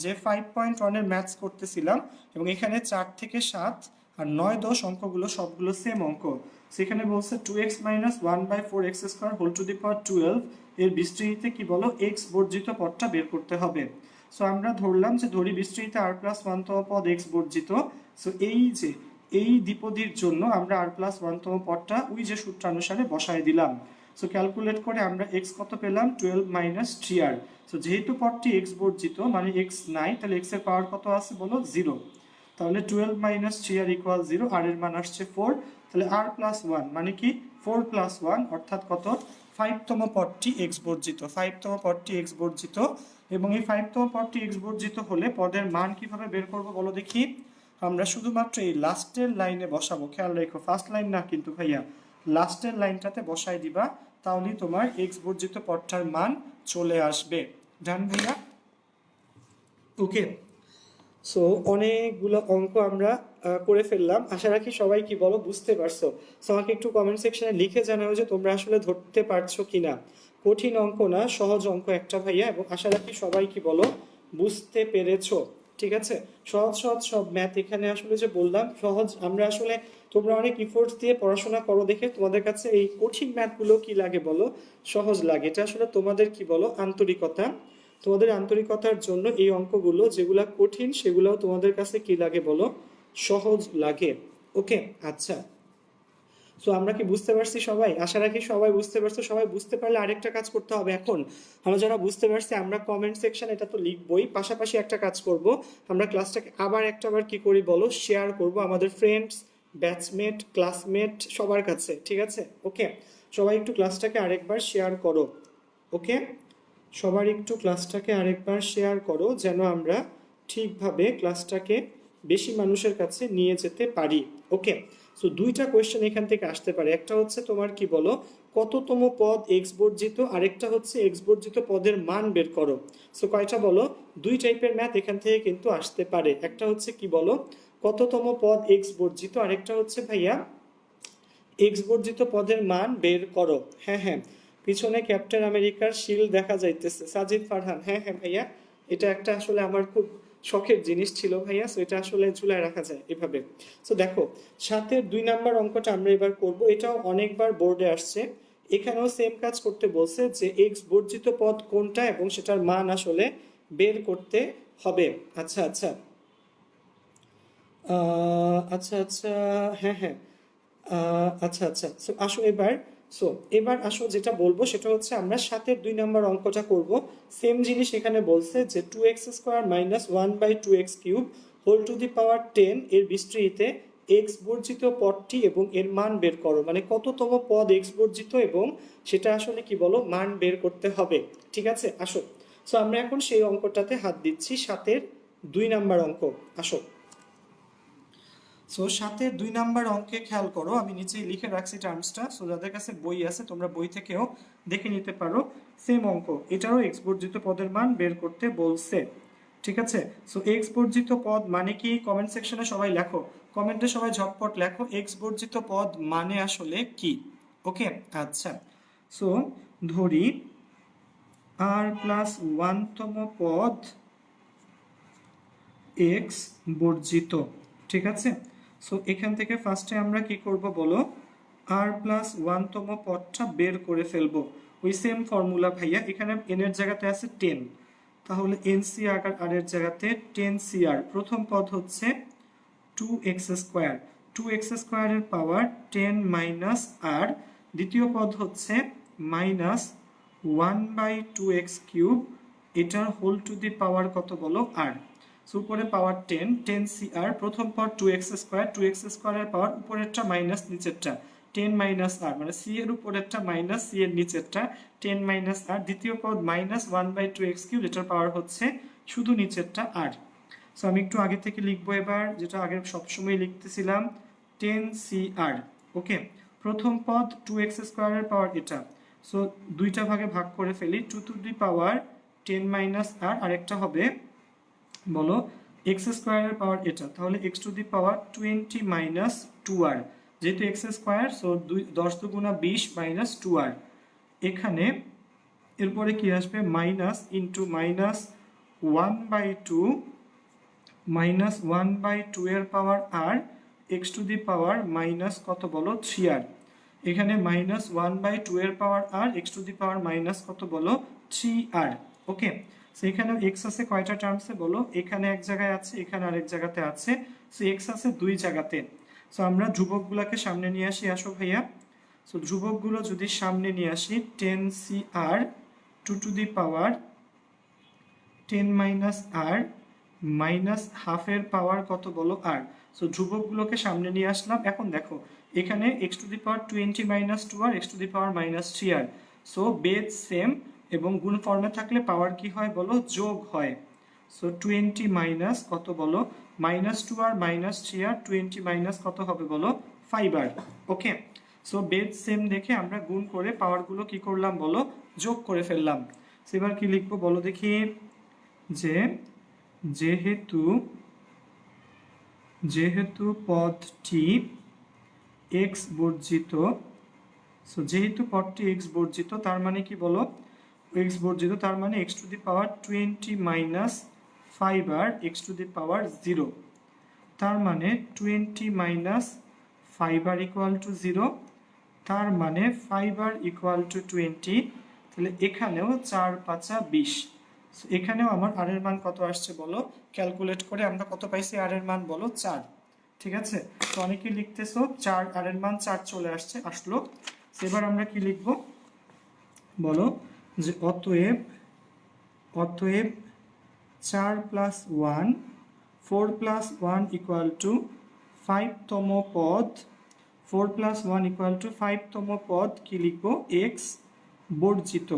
যে 5.1 এর ম্যাথস করতেছিলাম, এবং এখানে 4 থেকে 7 আর 9 10 অঙ্কগুলো সবগুলো সেম অঙ্ক। সেখানে বলছে 2x minus 1/4x square whole to the power 12 এর বিস্তৃতিতে কি বলো, x বর্জিত পদটা বের করতে হবে। সো আমরা ধরলাম যে ধরি বিস্তৃতিতে r প্লাস 1 তম পদ x বর্জিত। সো এই যে এই দ্বিপদীর জন্য আমরা r প্লাস 1 তম পদটা ওই যে সূত্রানুসারে বসায় দিলাম। সো ক্যালকুলেট করে আমরা x কত পেলাম, 12 মাইনাস 3r। সো যেহেতু পদটি x বর্জিত মানে x নাই, তাহলে x এর পাওয়ার কত আছে বলো, 0। তাহলে 12 মাইনাস 3r ইকুয়াল 0, আর এর মান আসছে 4। তাহলে r প্লাস 1 মানে কি 4 প্লাস 1, অর্থাৎ কত, 5তম পদটি x বর্জিত, 5তম পদটি x বর্জিত। এবং এই 5তম পদটি x বর্জিত হলে পদের মান কিভাবে বের করব বলো দেখি। আমরা শুধুমাত্র এই লাস্টের লাইনে বসাবো, খেয়াল রেখো, ফার্স্ট লাইন না কিন্তু ভাইয়া, লাস্টের লাইনটাতে বসাই দিবা, তাহলেই তোমার x বর্জিত পদটার মান চলে আসবে। ডান ভাইয়া? ওকে, সো অনেকগুলো অঙ্ক আমরা করে ফেললাম, আশা রাখি সবাই কি বলো বুঝতে পারছো। সো আমাকে একটু কমেন্ট সেকশনে লিখে জানাও যে তোমরা আসলে ধরতে পারছো কিনা। কঠিন অঙ্ক না, সহজ অঙ্ক একটা ভাইয়া, এবং আশা রাখি সবাই কি বলো বুঝতে পেরেছো, ঠিক আছে। সহজ সহজ সব ম্যাথ এখানে আসলে যে বললাম সহজ, আমরা আসলে তোমরা অনেক ইফোর্টস দিয়ে পড়াশোনা করো দেখে তোমাদের কাছে এই কঠিন ম্যাথগুলো কি লাগে বলো, সহজ লাগে। এটা আসলে তোমাদের কি বলো আন্তরিকতা, তোমাদের আন্তরিকতার জন্য এই অঙ্কগুলো যেগুলা কঠিন সেগুলোও তোমাদের কাছে কি লাগে বলো, সহজ লাগে। ওকে, আচ্ছা, সো আমরা কি বুঝতে পারছি সবাই? আশা রাখি সবাই বুঝতে পারছো। সবাই বুঝতে পারলে আরেকটা কাজ করতে হবে এখন, আমরা যারা বুঝতে পারছি আমরা কমেন্ট সেকশন এটা তো লিখবই, পাশাপাশি একটা কাজ করব, আমরা ক্লাসটাকে আবার কি করি বলো, শেয়ার করব আমাদের ফ্রেন্ডস, ব্যাচমেট, ক্লাসমেট সবার কাছে, ঠিক আছে। ওকে, সবাই একটু ক্লাসটাকে আরেকবার শেয়ার করো। ওকে, সবার একটু ক্লাসটাকে আরেকবার শেয়ার করো, যেন আমরা ঠিকভাবে ক্লাসটাকে বেশি মানুষের কাছে নিয়ে যেতে পারি। ওকে, সো দুইটা কোয়েশ্চেন এখান থেকে আসতে পারে, একটা হচ্ছে তোমার কি বলো কততম পদ এক্স বর্জিত, আরেকটা হচ্ছে এক্স বর্জিত পদের মান বের করো। সো কয়টা বলো, দুই টাইপের ম্যাথ এখান থেকে কিন্তু আসতে পারে। একটা হচ্ছে কি বলো কততম পদ এক্স বর্জিত, আরেকটা হচ্ছে ভাইয়া এক্স বর্জিত পদের মান বের করো। হ্যাঁ হ্যাঁ, পিছনে ক্যাপ্টেন আমেরিকার শিল দেখা যাইতেছে, সাজিদ ফারহান, হ্যাঁ হ্যাঁ ভাইয়া, এটা একটা আসলে আমার খুব শখের জিনিস ছিল ভাইয়া। সো এটা আসলে ঝুলায় রাখা যায় এভাবে। সো দেখো 7-এর 2 নাম্বার অঙ্কটা আমরা এবার করব, এটাও অনেকবার বোর্ডে আসছে। এখানেও সেম কাজ করতে বলছে যে এক্স বর্জিত পদ কোনটা এবং সেটার মান আসলে বের করতে হবে। আচ্ছা আচ্ছা, আচ্ছা আচ্ছা, হ্যাঁ হ্যাঁ, আচ্ছা আচ্ছা, সো আসো এবার, সো এবার আসো যেটা বলবো সেটা হচ্ছে আমরা 7-এর 2 নাম্বার অঙ্কটা করব। সেম জিনিস এখানে বলছে যে 2x square minus 1/2x cube whole to the power 10 এর বিস্তৃতিতে এক্স বর্জিত পদটি এবং এর মান বের করো, মানে কততম পদ এক্স বর্জিত এবং সেটা আসলে কি বলো মান বের করতে হবে। ঠিক আছে, আসো। সো আমরা এখন সেই অঙ্কটাতে হাত দিচ্ছি, 7-এর 2 নাম্বার অঙ্ক। আসো। সো 7-এর 2 নাম্বার অঙ্কে খেয়াল করো, আমি নিচেই লিখে রাখছি টার্মসটা, সো যাদের কাছে বই আছে তোমরা বই থেকেও দেখে নিতে পারো। সেম অঙ্ক, এটারও এক্স বর্জিত পদের মান বের করতে বলছে। ঠিক আছে, সো এক্স বর্জিত পদ মানে কি, কমেন্ট সেকশনে সবাই লেখো, কমেন্টে সবাই ঝটপট লেখো এক্স বর্জিত পদ মানে আসলে কি। ওকে, আচ্ছা। সো ধরি আর প্লাস 1তম পদ এক্স বর্জিত। ঠিক আছে, সো এখান থেকে ফার্স্টে আমরা কি করব বলো, আর প্লাস 1তম পদটা বের করে ফেলবো। ওই সেম ফর্মুলা ভাইয়া, এখানে এন এর জায়গাতে আছে 10, তাহলে এন সি আর আর এর জায়গাতে 10 সি আর। প্রথম পদ হচ্ছে 2x স্কোয়ার, 2x স্কোয়ারের পাওয়ার 10 মাইনাস আর। দ্বিতীয় পদ হচ্ছে মাইনাস 1/2x কিউব, এটার হোল টু দি পাওয়ার কত বলো আর। সো উপরে পাওয়ার 10, 10 সি আর। প্রথম পদ 2x স্কোয়ার, 2x স্কোয়ারের পাওয়ার উপরেরটা মাইনাস নিচেরটা 10 মাইনাস আর, মানে সি এর উপরেরটা মাইনাস সি এর নিচেরটা 10 মাইনাস আর। দ্বিতীয় পদ মাইনাস 1/2x কিউব, এটার পাওয়ার হচ্ছে শুধু নিচেরটা আর। সো আমি একটু আগে থেকে লিখবো এবার, যেটা আগে সবসময় লিখতেছিলাম 10 সি আর। ওকে, প্রথম পদ 2x স্কোয়ারের পাওয়ার এটা, সো দুইটা ভাগে ভাগ করে ফেলি, 2 টু দি পাওয়ার 10 মাইনাস আর, আরেকটা হবে বলো এক্স স্কোয়ারের পাওয়ার এটা, তাহলে x to the power 20 minus 2r। যেহেতু এক্স স্কোয়ার, সো 10 দুগুণা 20 মাইনাস 2r। এখানে এরপরে কি আসবে, মাইনাস ইন্টু মাইনাস 1/2 মাইনাস 1/2 এর power r, x to the power minus কত বলো 3r। এখানে মাইনাস 1/2 এর power r, x to the power minus কত বলো 3r। ওকে, সো এখানে এক্স আছে কয়টা টার্মসে বলো, এখানে এক জায়গায় আছে, এখানে আরেক জায়গাতে আছে, সো এক্স আছে দুই জায়গাতে। সো আমরা ধ্রুবকগুলোকে সামনে নিয়ে আসি, আসো ভাইয়া। সো ধ্রুবকগুলো যদি সামনে নিয়ে আসি, 10 C r 2 to the power 10 minus r minus হাফের পাওয়ার কত বলো আর। সো ধ্রুবকগুলোকে সামনে নিয়ে আসলাম। এখন দেখো এখানে x to the power 20 minus 2 r, x to the power minus 3 r. So base same এবং গুণ ফর্মে থাকলে পাওয়ার কি হয় বলো, যোগ হয়। সো 20 মাইনাস কত বলো মাইনাস 2 আর মাইনাস 3 আর, 20 মাইনাস কত হবে বলো 5 আর। ওকে, সো বেজ সেম দেখে আমরা গুণ করে পাওয়ারগুলো কি করলাম বলো, যোগ করে ফেললাম। এবার কি লিখবো বলো দেখি, যে যেহেতু পদটি এক্স বর্জিত, সো যেহেতু পদটি এক্স বর্জিত তার মানে কি বলো, এক্স বর্জিত তার মানে x to the power 20 minus 5 r x to the power 0, তার মানে 20 মাইনাস 5 আর ইকুয়াল টু 0, তার মানে 5 আর ইকুয়াল টু 20। তাহলে এখানেও 4 5 20, এখানেও আমার আর এর মান কত আসছে বলো, ক্যালকুলেট করে আমরা কত পাইছি আর এর মান বলো 4। ঠিক আছে, তো অনেকেই লিখতেছো 4, আর এর মান 4 চলে আসলো। এবার আমরা কি লিখব বলো, যে অতএব 4 প্লাস 1, 4 প্লাস 1 ইকুয়াল টু 5তম পদ, 4 প্লাস 1 ইকুয়াল টু 5তম পদ কি লিখবো, এক্স বর্জিত।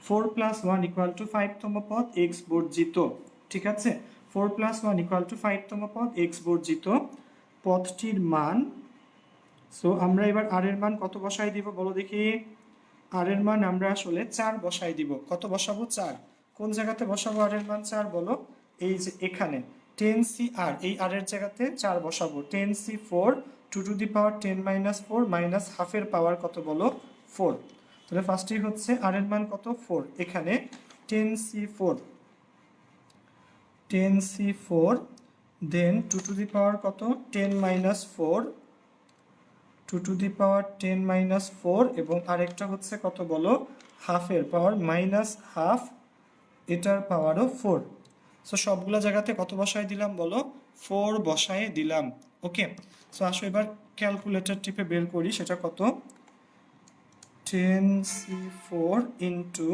4 প্লাস 1 ইকুয়াল টু 5তম পদ এক্স বর্জিত। ঠিক আছে, 4 প্লাস 1 ইকুয়াল টু 5তম পদ এক্স বর্জিত পদটির মান। সো আমরা এবার আর এর মান কত বসাই দিব বলো দেখি, আর এর মান আমরা আসলে 4 বসাই দিব। কত বসাবো 4, কোন জায়গাতে বসাবো আর এর মান 4 বলো, এই যে এখানে 10 সি আর, এই আর এর জায়গাতে 4 বসাবো। 10 C 4, 2 to the power 10 minus 4 minus হাফের পাওয়ার কত বলো 4। তাহলে ফার্স্টেই হচ্ছে আর এর মান কত 4, এখানে 10 C 4, 10 C 4, then 2 to the power কত 10 minus 4, 2 to the power 10 minus 4, এবং আরেকটা হচ্ছে কত বলো হাফের পাওয়ার মাইনাস হাফ, এটার পাওয়ারও 4। সো সবগুলো জায়গাতে কত বসায় দিলাম বলো, 4 বসায় দিলাম। ওকে, সো আসো এবার ক্যালকুলেটর টিপে বের করি সেটা কত, 10 C 4 into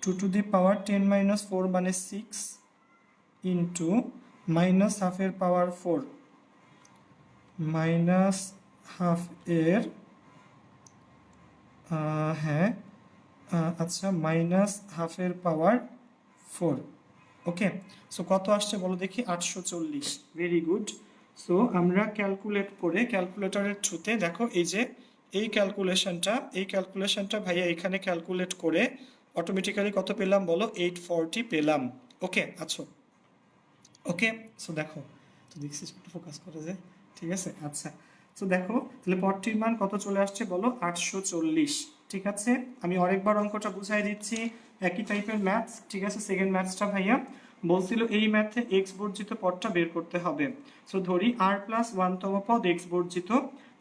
2 to the power 10 minus 4 মানে 6 ইন্টু মাইনাস হাফের পাওয়ার 4, মাইনাস হাফ এর হ্যাঁ আচ্ছা মাইনাস হাফের পাওয়ার 4। ওকে, সো কত আসছে বলো দেখি? 840। Very good. সো আমরা ক্যালকুলেট করে ক্যালকুলেটরের থ্রুতে দেখো এই ক্যালকুলেশনটা ভাইয়া এখানে ক্যালকুলেট করে অটোমেটিক্যালি কত পেলাম বলো? 840 পেলাম। ওকে আচ্ছা, ওকে। সো দেখো, তো দেখছি একটু ফোকাস করে যে, ঠিক আছে আচ্ছা। সো দেখো তাহলে পদটির মান কত চলে আসছে বলো? 840। ঠিক আছে, আমি আরেকবার অঙ্কটা বুঝাই দিচ্ছি, একই টাইপের ম্যাথস। ঠিক আছে, সেকেন্ড ম্যাথসটা ভাইয়া বলছিল এই ম্যাথে এক্স বর্জিত পদটা বের করতে হবে। সো ধরি আর প্লাস 1তম পদ এক্স বর্জিত,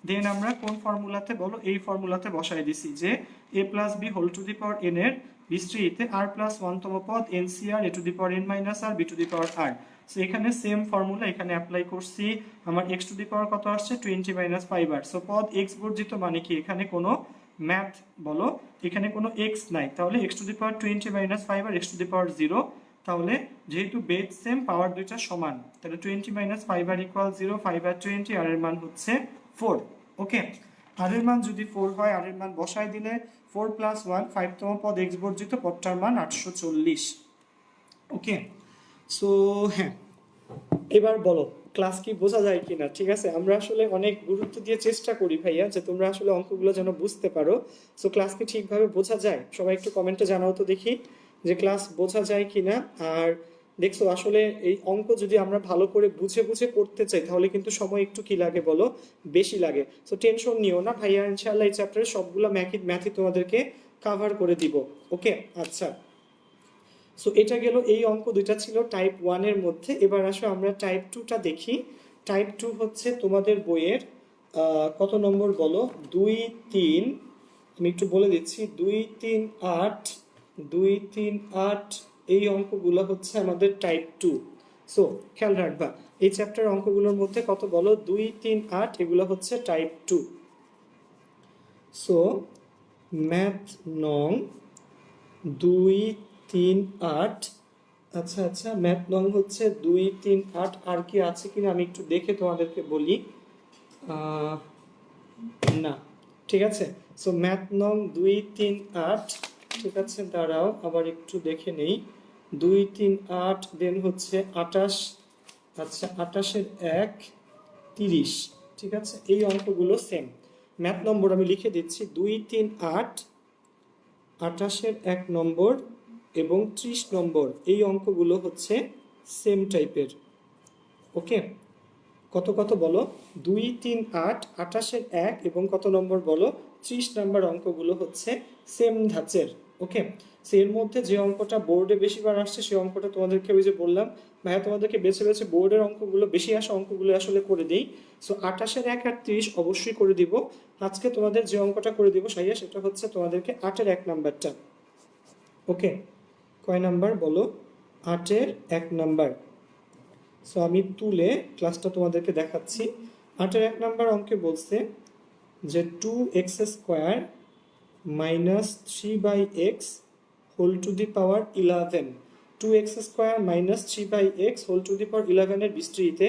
দেন আমরা কোন ফর্মুলাতে বলো? এই ফর্মুলাতে বসাই দিছি যে a plus b whole to the power n এর বিস্তৃতিতে আর প্লাস 1তম পদ n C r a to the power n minus r b to the power r. So এখানে সেম ফর্মুলা এখানে অ্যাপ্লাই করছি। আমার এক্স টু দি পাওয়ার কত আসছে? 20 মাইনাস 5r। সো পদ এক্স বর্জিত মানে কি? এখানে কোনো ম্যাথ বলো, এখানে কোনো এক্স নাই, তাহলে x to the power 20 minus 5 r x to the power 0। তাহলে যেহেতু বেদ সেম, পাওয়ার দুইটা সমান, তাহলে 20 মাইনাস 5r ইকুয়াল 0, 5r 20, আর এর মান হচ্ছে 4। ওকে, আর এর মান যদি 4 হয়, আর এর মান বসাই দিলে 4 প্লাস 1, 5তম পদ এক্স বর্জিত, পদটার মান 840। ওকে, সো হ্যাঁ, এবার বলো ক্লাস কি বোঝা যায় কিনা? ঠিক আছে, আমরা আসলে অনেক গুরুত্ব দিয়ে চেষ্টা করি ভাইয়া যে তোমরা আসলে অঙ্কগুলো যেন বুঝতে পারো। সো ক্লাস কি ঠিকভাবে বোঝা যায়? সবাই একটু কমেন্টে জানাও তো দেখি যে ক্লাস বোঝা যায় কিনা। আর দেখছো আসলে এই অঙ্ক যদি আমরা ভালো করে বুঝে বুঝে করতে চাই তাহলে কিন্তু সময় একটু কি লাগে বলো? বেশি লাগে। সো টেনশন নিও না ভাইয়া, ইনশাআল্লাহ এই চ্যাপ্টারে সবগুলো ম্যাথই তোমাদেরকে কাভার করে দিব। ওকে আচ্ছা, সো এটা গেল, এই অঙ্ক দুইটা ছিল টাইপ 1 এর মধ্যে। এবার আসো আমরা টাইপ 2টা দেখি। টাইপ 2 হচ্ছে তোমাদের বইয়ের কত নম্বর বলো? 2, 3, আমি একটু বলে দিচ্ছি, 2, 3, 8, 2, 3, 8, এই অঙ্কগুলো হচ্ছে আমাদের টাইপ 2। সো খেয়াল রাখবা এই চ্যাপ্টার অঙ্কগুলোর মধ্যে কত বলো? 2, 3, 8, এগুলো হচ্ছে টাইপ 2। সো ম্যাথ নং 2, 3, 8। আচ্ছা আচ্ছা, ম্যাথ নং হচ্ছে 2, 3, 8। আর কি আছে কিনা আমি একটু দেখে তোমাদেরকে বলি। না, ঠিক আছে। সো ম্যাথ নং 2, 3, 8। ঠিক আছে, দাঁড়াও আবার একটু দেখে নেই। 2, 3, 8, দেন হচ্ছে 28। আচ্ছা, 28-এর 1, 30। ঠিক আছে, এই অঙ্কগুলো সেম। ম্যাথ নম্বর আমি লিখে দিচ্ছি, 2, 3, 8, 28-এর 1 নম্বর এবং 30 নম্বর, এই অঙ্কগুলো হচ্ছে সেম টাইপের। ওকে, কত কত বলো? 2, 3, 8, 28-এর 1 এবং কত নম্বর বলো? 30 নম্বর অঙ্কগুলো হচ্ছে সেম ধাঁচের। ওকে, সো এর মধ্যে যে অঙ্কটা বোর্ডে বেশিবার আসছে সেই অঙ্কটা তোমাদেরকে ওই যে বললাম ভাইয়া তোমাদেরকে বেছে বেছে বোর্ডের অঙ্কগুলো বেশি আসা অঙ্কগুলো আসলে করে দিই। সো 28-এর 1 আর 30 অবশ্যই করে দিব। আজকে তোমাদের যে অঙ্কটা করে দিব সাইয়া, সেটা হচ্ছে তোমাদেরকে 8-এর 1 নাম্বারটা। ওকে, কয় নাম্বার বলো? 8-এর 1 নাম্বার। সো আমি তুলে ক্লাসটা তোমাদেরকে দেখাচ্ছি। 8-এর 1 নাম্বার অঙ্কে বলছে যে 2x² minus 3/x whole to the power 11। 2x² minus 3/x whole to the power 11 এর বিস্তৃতিতে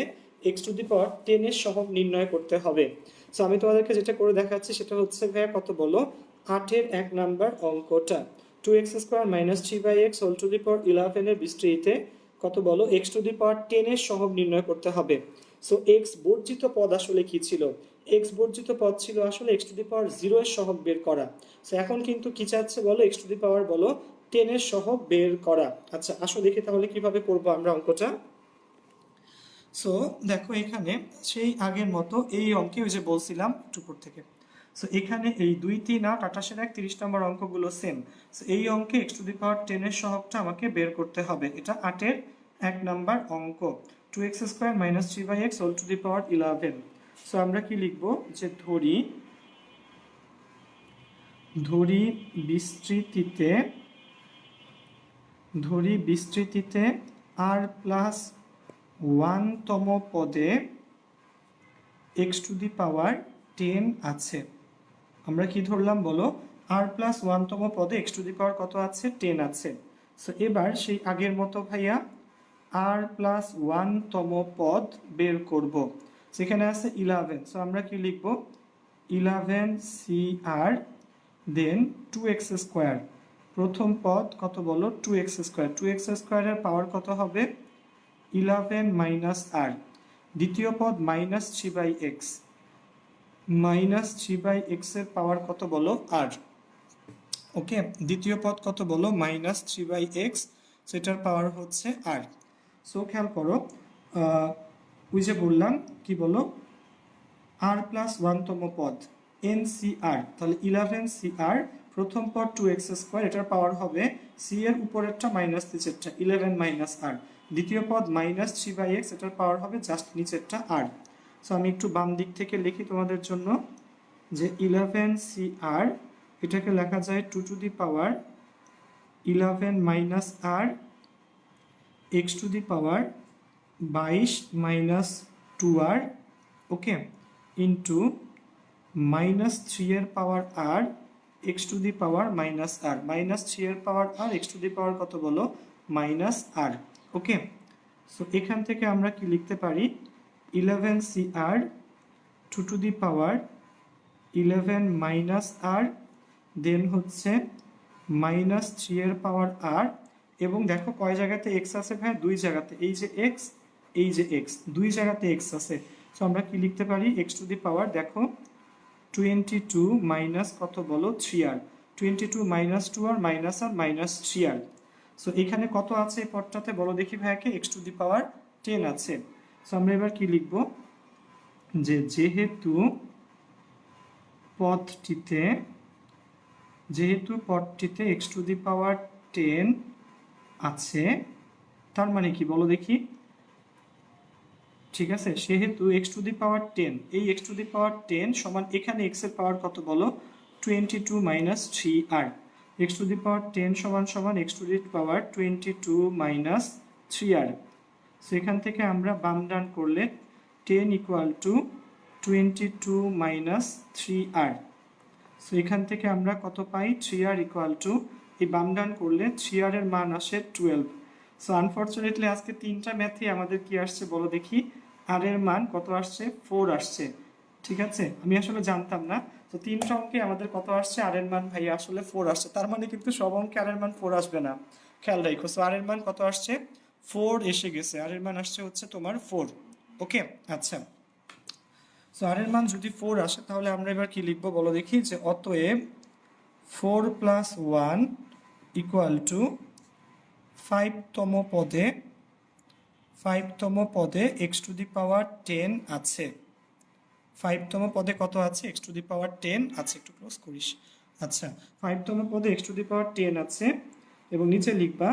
x টু দি পাওয়ার 10 এর সহগ নির্ণয় করতে হবে। সো আমি তোমাদেরকে যেটা করে দেখাচ্ছি সেটা হচ্ছে ভাইয়া কত বলো? 8-এর 1 নাম্বার অঙ্কটা। 2x² minus 3/x whole to the power 11 এর বিস্তৃতিতে কত বলো? x টু দি পাওয়ার 10 এর সহগ নির্ণয় করতে হবে। সো x বর্জিত পদ আসলে কি ছিল? x বর্জিত পদ ছিল আসলে x টু দি পাওয়ার 0 এর সহগ বের করা। সো এখন কিন্তু কি চাচ্ছে বলো? x টু দি পাওয়ার বলো 10 এর সহগ বের করা। আচ্ছা আসো দেখি তাহলে কিভাবে করব আমরা অঙ্কটা। সো দেখো এখানে সেই আগের মতো এই অঙ্কে ওই যে বলছিলাম একটু উপর থেকে। সো এখানে এই 2, 3, 8, 28-এর 1, 30 নম্বর অঙ্কগুলো সেম। সো এই অঙ্কে x টু দি পাওয়ার 10 এর সহগটা আমাকে বের করতে হবে। এটা 8-এর 1 নাম্বার অঙ্ক। 2x² minus 3/x whole to the power 11। So আমরা কি লিখবো? যে ধরি বিস্তৃতিতে আর প্লাস 1তম পদে x টু দি পাওয়ার 10 আছে। আমরা কি ধরলাম বলো? আর প্লাস 1তম পদে x টু দি পাওয়ার কত আছে? 10 আছে। সো এবার সেই আগের মতো ভাইয়া আর প্লাস 1তম পদ বের করব। সেখানে আছে 11, সো আমরা কি লিখব 11 CR দেন 2x স্কোয়ার, প্রথম পদ কত বলো 2x স্কোয়ার, 2x স্কোয়ারের পাওয়ার কত হবে 11 মাইনাস আর, দ্বিতীয় পদ মাইনাস 3/x, মাইনাস 3/x এর পাওয়ার কত বলো আর, ওকে দ্বিতীয় পদ কত বলো মাইনাস 3/x, সেটার পাওয়ার হচ্ছে আর। সো খেয়াল করো ওই যে বললাম কি বলো আর প্লাস 1তম পদ NCR, তাহলে 11CR, প্রথম পদ 2x স্কোয়ার, এটার পাওয়ার হবে সি এর উপরেরটা মাইনাস নিচেরটা 11 মাইনাস আর, দ্বিতীয় পদ মাইনাস 3/x, এটার পাওয়ার হবে জাস্ট নিচেরটা আর। সো আমি একটু বাম দিক থেকে লিখি তোমাদের জন্য যে 11CR এটাকে লেখা যায় 2 to the power 11 minus r x to the power 22 minus 2r, okay, into minus 3 এর power r x to the power minus r, minus 3 এর power r x to the power কত বলো মাইনাস আর, ওকে। So এখান থেকে আমরা কি লিখতে পারি 11CR 2 to the power 11 minus আর দেন হচ্ছে মাইনাস 3 এর পাওয়ার আর, এবং দেখো কয় জায়গাতে x আছে ভাই, দুই জায়গাতে, এই যে x, এই যে x, দুই জায়গাতে x আছে। সো আমরা কি লিখতে পারি x টু দি পাওয়ার দেখো 22 মাইনাস কত বলো 3r, 22 minus 2r minus r minus 3r। So এখানে কত আছে এই পদটাতে বলো দেখি ভাইকে x টু দি পাওয়ার 10 আছে। সো আমরা এবার কি লিখব যে যেহেতু পদটিতে x টু দি পাওয়ার 10 আছে, তার মানে কি বলো দেখি, ঠিক আছে, সেহেতু x টু দি পাওয়ার 10, এই x টু দি পাওয়ার 10 সমান এখানে x এর পাওয়ার কত বলো 22 minus 3r, x to the power 10 সমান সমান x to the power 22 minus 3r। So এখান থেকে আমরা বাম ডান করলে 10 equal to 22 minus 3r। So এখান থেকে আমরা কত পাই 3r ইকুয়াল টু, এই বাম ডান করলে 3r এর মান আসে 12। সো আনফরচুনেটলি আজকে তিনটা ম্যাথই আমাদের কি আসছে বলো দেখি, আর এর মান কত আসছে 4 আসছে, ঠিক আছে, আমি আসলে জানতাম না। তো তিনটা অঙ্কে আমাদের কত আসছে আর এর মান ভাই আসলে 4 আসছে, তার মানে কিন্তু সব অঙ্কে আর এর মান 4 আসবে না, খেয়াল রাখো। সো আর এর মান কত আসছে 4 এসে গেছে, আর এর মান আসছে হচ্ছে তোমার 4, ওকে আচ্ছা। সো আর এর মান যদি 4 আসে তাহলে আমরা এবার কি লিখবো বলো দেখি, যে অতএব 4 প্লাস 1 ইকুয়াল টু 5তম পদে x টু দি পাওয়ার 10 আছে, 5তম পদে কত আছে x টু দি পাওয়ার 10 আছে, একটু ক্লোজ করিস, আচ্ছা 5তম পদে x টু দি পাওয়ার 10 আছে, এবং নিচে লিখবা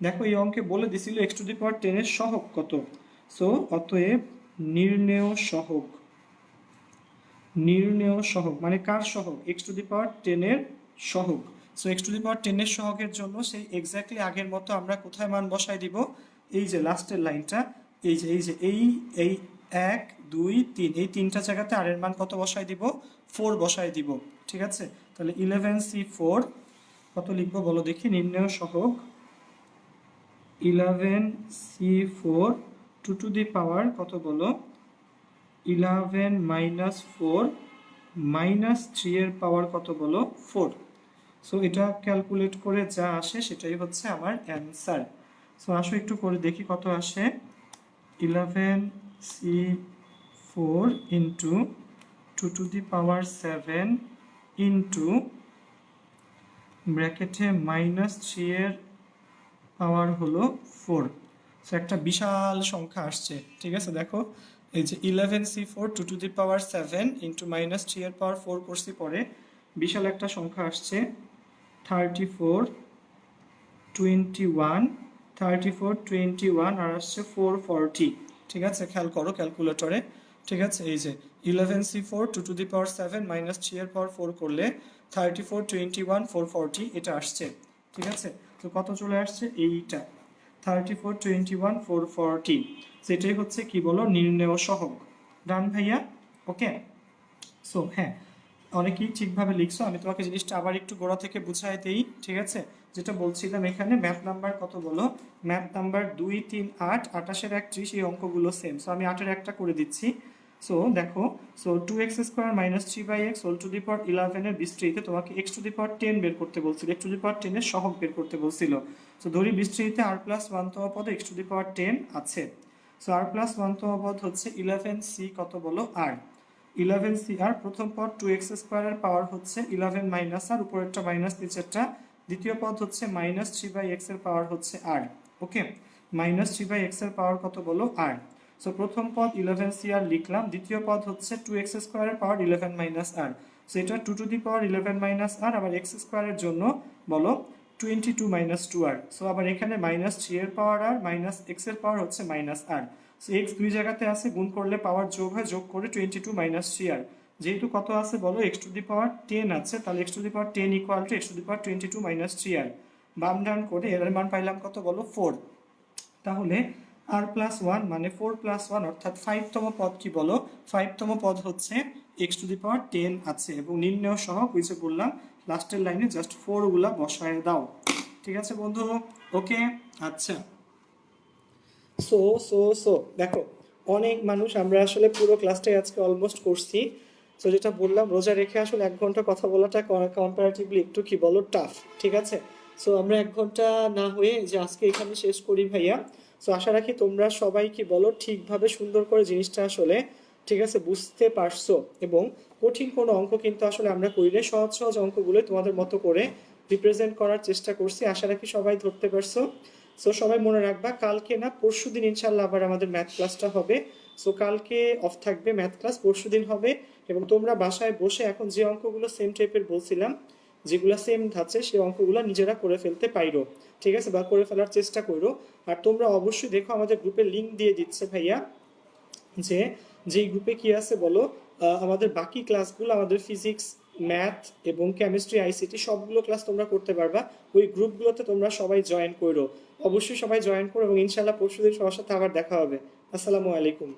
দেখো এই অঙ্কে বলে দিছিল x টু দি পাওয়ার 10 এর সহগ কত। সো অতএব নির্ণেয় সহগ মানে কার সহগ, x টু দি পাওয়ার 10 এর সহগ। So x to the power 10 এর সহগের জন্য সেই এক্স্যাক্টলি আগের মতো আমরা কোথায় মান বসাই দিব, এই যে লাস্টের লাইনটা, এই যে এই 1 2 3 এই তিনটা জায়গাতে আর এর মান কত বসাই দিব 4 বসাই দিব, ঠিক আছে। তাহলে 11C4 কত লিখবো বলো দেখি, নির্ণেয় সহগ 11C4 2 টু দি পাওয়ার কত বলো 11 মাইনাস 4 মাইনাস 3 এর পাওয়ার কত বলো 4। সো এটা ক্যালকুলেট করে যা আসে সেটাই হচ্ছে আমার অ্যান্সার। সো আসো একটু করে দেখি কত আসে, 11C4 into 2 to the power 7 into ব্র্যাকেটে মাইনাস 3 এর পাওয়ার হলো 4। সো একটা বিশাল সংখ্যা আসছে, ঠিক আছে, দেখো এই যে 11C4 2 to the power 7 into minus 3 এর পাওয়ার 4 করছি পরে, বিশাল একটা সংখ্যা আসছে 34 21 আর আসছে 440, ঠিক আছে, খেয়াল করো ক্যালকুলেটরে, ঠিক আছে, এই যে 11C4 2 to the power 7 minus 3 এর পাওয়ার 4 করলে 34 21 440 এটা আসছে, ঠিক আছে। তো কত চলে আসছে এইটা 34 21 440, সেটাই হচ্ছে কি বলো নির্ণেয় সহগ। ডান ভাইয়া, ওকে। সো হ্যাঁ অনেকেই ঠিকভাবে লিখছো, আমি তোমাকে জিনিসটা আবার একটু গোড়া থেকে বুঝাই দেই, ঠিক আছে। যেটা বলছিলাম এখানে ম্যাথ নাম্বার কত বলো, ম্যাথ নাম্বার 2 3 8 28 1 30 এই অঙ্কগুলো সেম। সো আমি 8 এর একটা করে দিচ্ছি, সো দেখো, so 2x square minus 3/x whole to the power 11 এর বিস্তৃতিতে তোমাকে x টু দি পাওয়ার 10 বের করতে বলছিল, x টু দি পাওয়ার 10 এর সহগ বের করতে বলছিল। সো ধরি বিস্তৃতিতে r+1 তম পদ x টু দি পাওয়ার 10 আছে। সো r+1 তম পদ হচ্ছে 11c কত বলো r, 11c আর প্রথম পদ 2x স্কোয়ারের পাওয়ার হচ্ছে 11 মাইনাস আর উপরেরটা মাইনাস নিচেরটা, দ্বিতীয় পদ হচ্ছে মাইনাস 3/x এর পাওয়ার হচ্ছে r। ওকে, মাইনাস 3/x এর পাওয়ার কত বলো r। সো প্রথম পদ 11c আর লিখলাম, দ্বিতীয় পদ হচ্ছে 2x স্কোয়ারের পাওয়ার 11 মাইনাস r। সো এটা 2 to the power 11 minus r, আবার x স্কোয়ারের জন্য বলো 22 মাইনাস 2r। সো আবার এখানে মাইনাস 3 এর পাওয়ার r মাইনাস x এর পাওয়ার হচ্ছে মাইনাস r। সো x দুই জায়গাতে আছে, গুণ করলে পাওয়ার যোগ হয়, যোগ করে 22 মাইনাস 3r। যেহেতু কত আছে বলো x টু দি পাওয়ার 10 আছে, তাহলে x to the power 10 equal to x to the power 22 minus 3r। বাম ডান করে এর মান পাইলাম কত বলো 4। তাহলে r+1 মানে 4+1 অর্থাৎ 5তম পদ কি বলো, 5তম পদ হচ্ছে x টু দি পাওয়ার 10 আছে এবং নির্ণয় সহগ ওই যে বললাম লাস্টের লাইনে জাস্ট 4 গুলা বসায় দাও। ঠিক আছে বন্ধু, ওকে। আচ্ছা, সো সো সো দেখো, অনেক মানুষ আমরা আসলে পুরো ক্লাসটাই আজকে অলমোস্ট করছি। সো যেটা বললাম, রোজা রেখে আসলে 1 ঘন্টা কথা বলাটা কম্পারেটিভলি একটু কি বলো টাফ। ঠিক আছে, সো আমরা 1 ঘন্টা না হয়ে যে আজকে এখানে শেষ করি ভাইয়া। সো আশা রাখি তোমরা সবাই কি বলো ঠিকভাবে সুন্দর করে জিনিসটা আসলে ঠিক আছে বুঝতে পারছো, এবং কঠিন কোনো অঙ্ক কিন্তু আসলে আমরা করি না, সহজ সহজ অঙ্কগুলো তোমাদের মতো করে রিপ্রেজেন্ট করার চেষ্টা করছি। আশা রাখি সবাই ধরতে পারছো। সো সবাই মনে রাখবা, কালকে না পরশু দিন ইনশাল্লাহ আবার আমাদের ম্যাথ ক্লাসটা হবে। সো কালকে অফ থাকবে, ম্যাথ ক্লাস পরশু দিন হবে, এবং তোমরা বাসায় বসে এখন যে অঙ্কগুলো সেম টাইপের বলছিলাম, যেগুলো সেম ধাঁচে, সেই অঙ্কগুলো নিজেরা করে ফেলতে পাইরো। ঠিক আছে, বা করে ফেলার চেষ্টা করো। আর তোমরা অবশ্যই দেখো, আমাদের গ্রুপে লিঙ্ক দিয়ে দিচ্ছে ভাইয়া, যে যেই গ্রুপে কি আছে বলো, আমাদের বাকি ক্লাসগুলো, আমাদের ফিজিক্স, ম্যাথ এবং কেমিস্ট্রি, আইসিটি সবগুলো ক্লাস তোমরা করতে পারবা। ওই গ্রুপগুলোতে তোমরা সবাই জয়েন করো, অবশ্যই সবাই জয়েন করো, এবং ইনশাল্লাহ পরশুদিন সবার সাথে আবার দেখা হবে। আসসালামু আলাইকুম।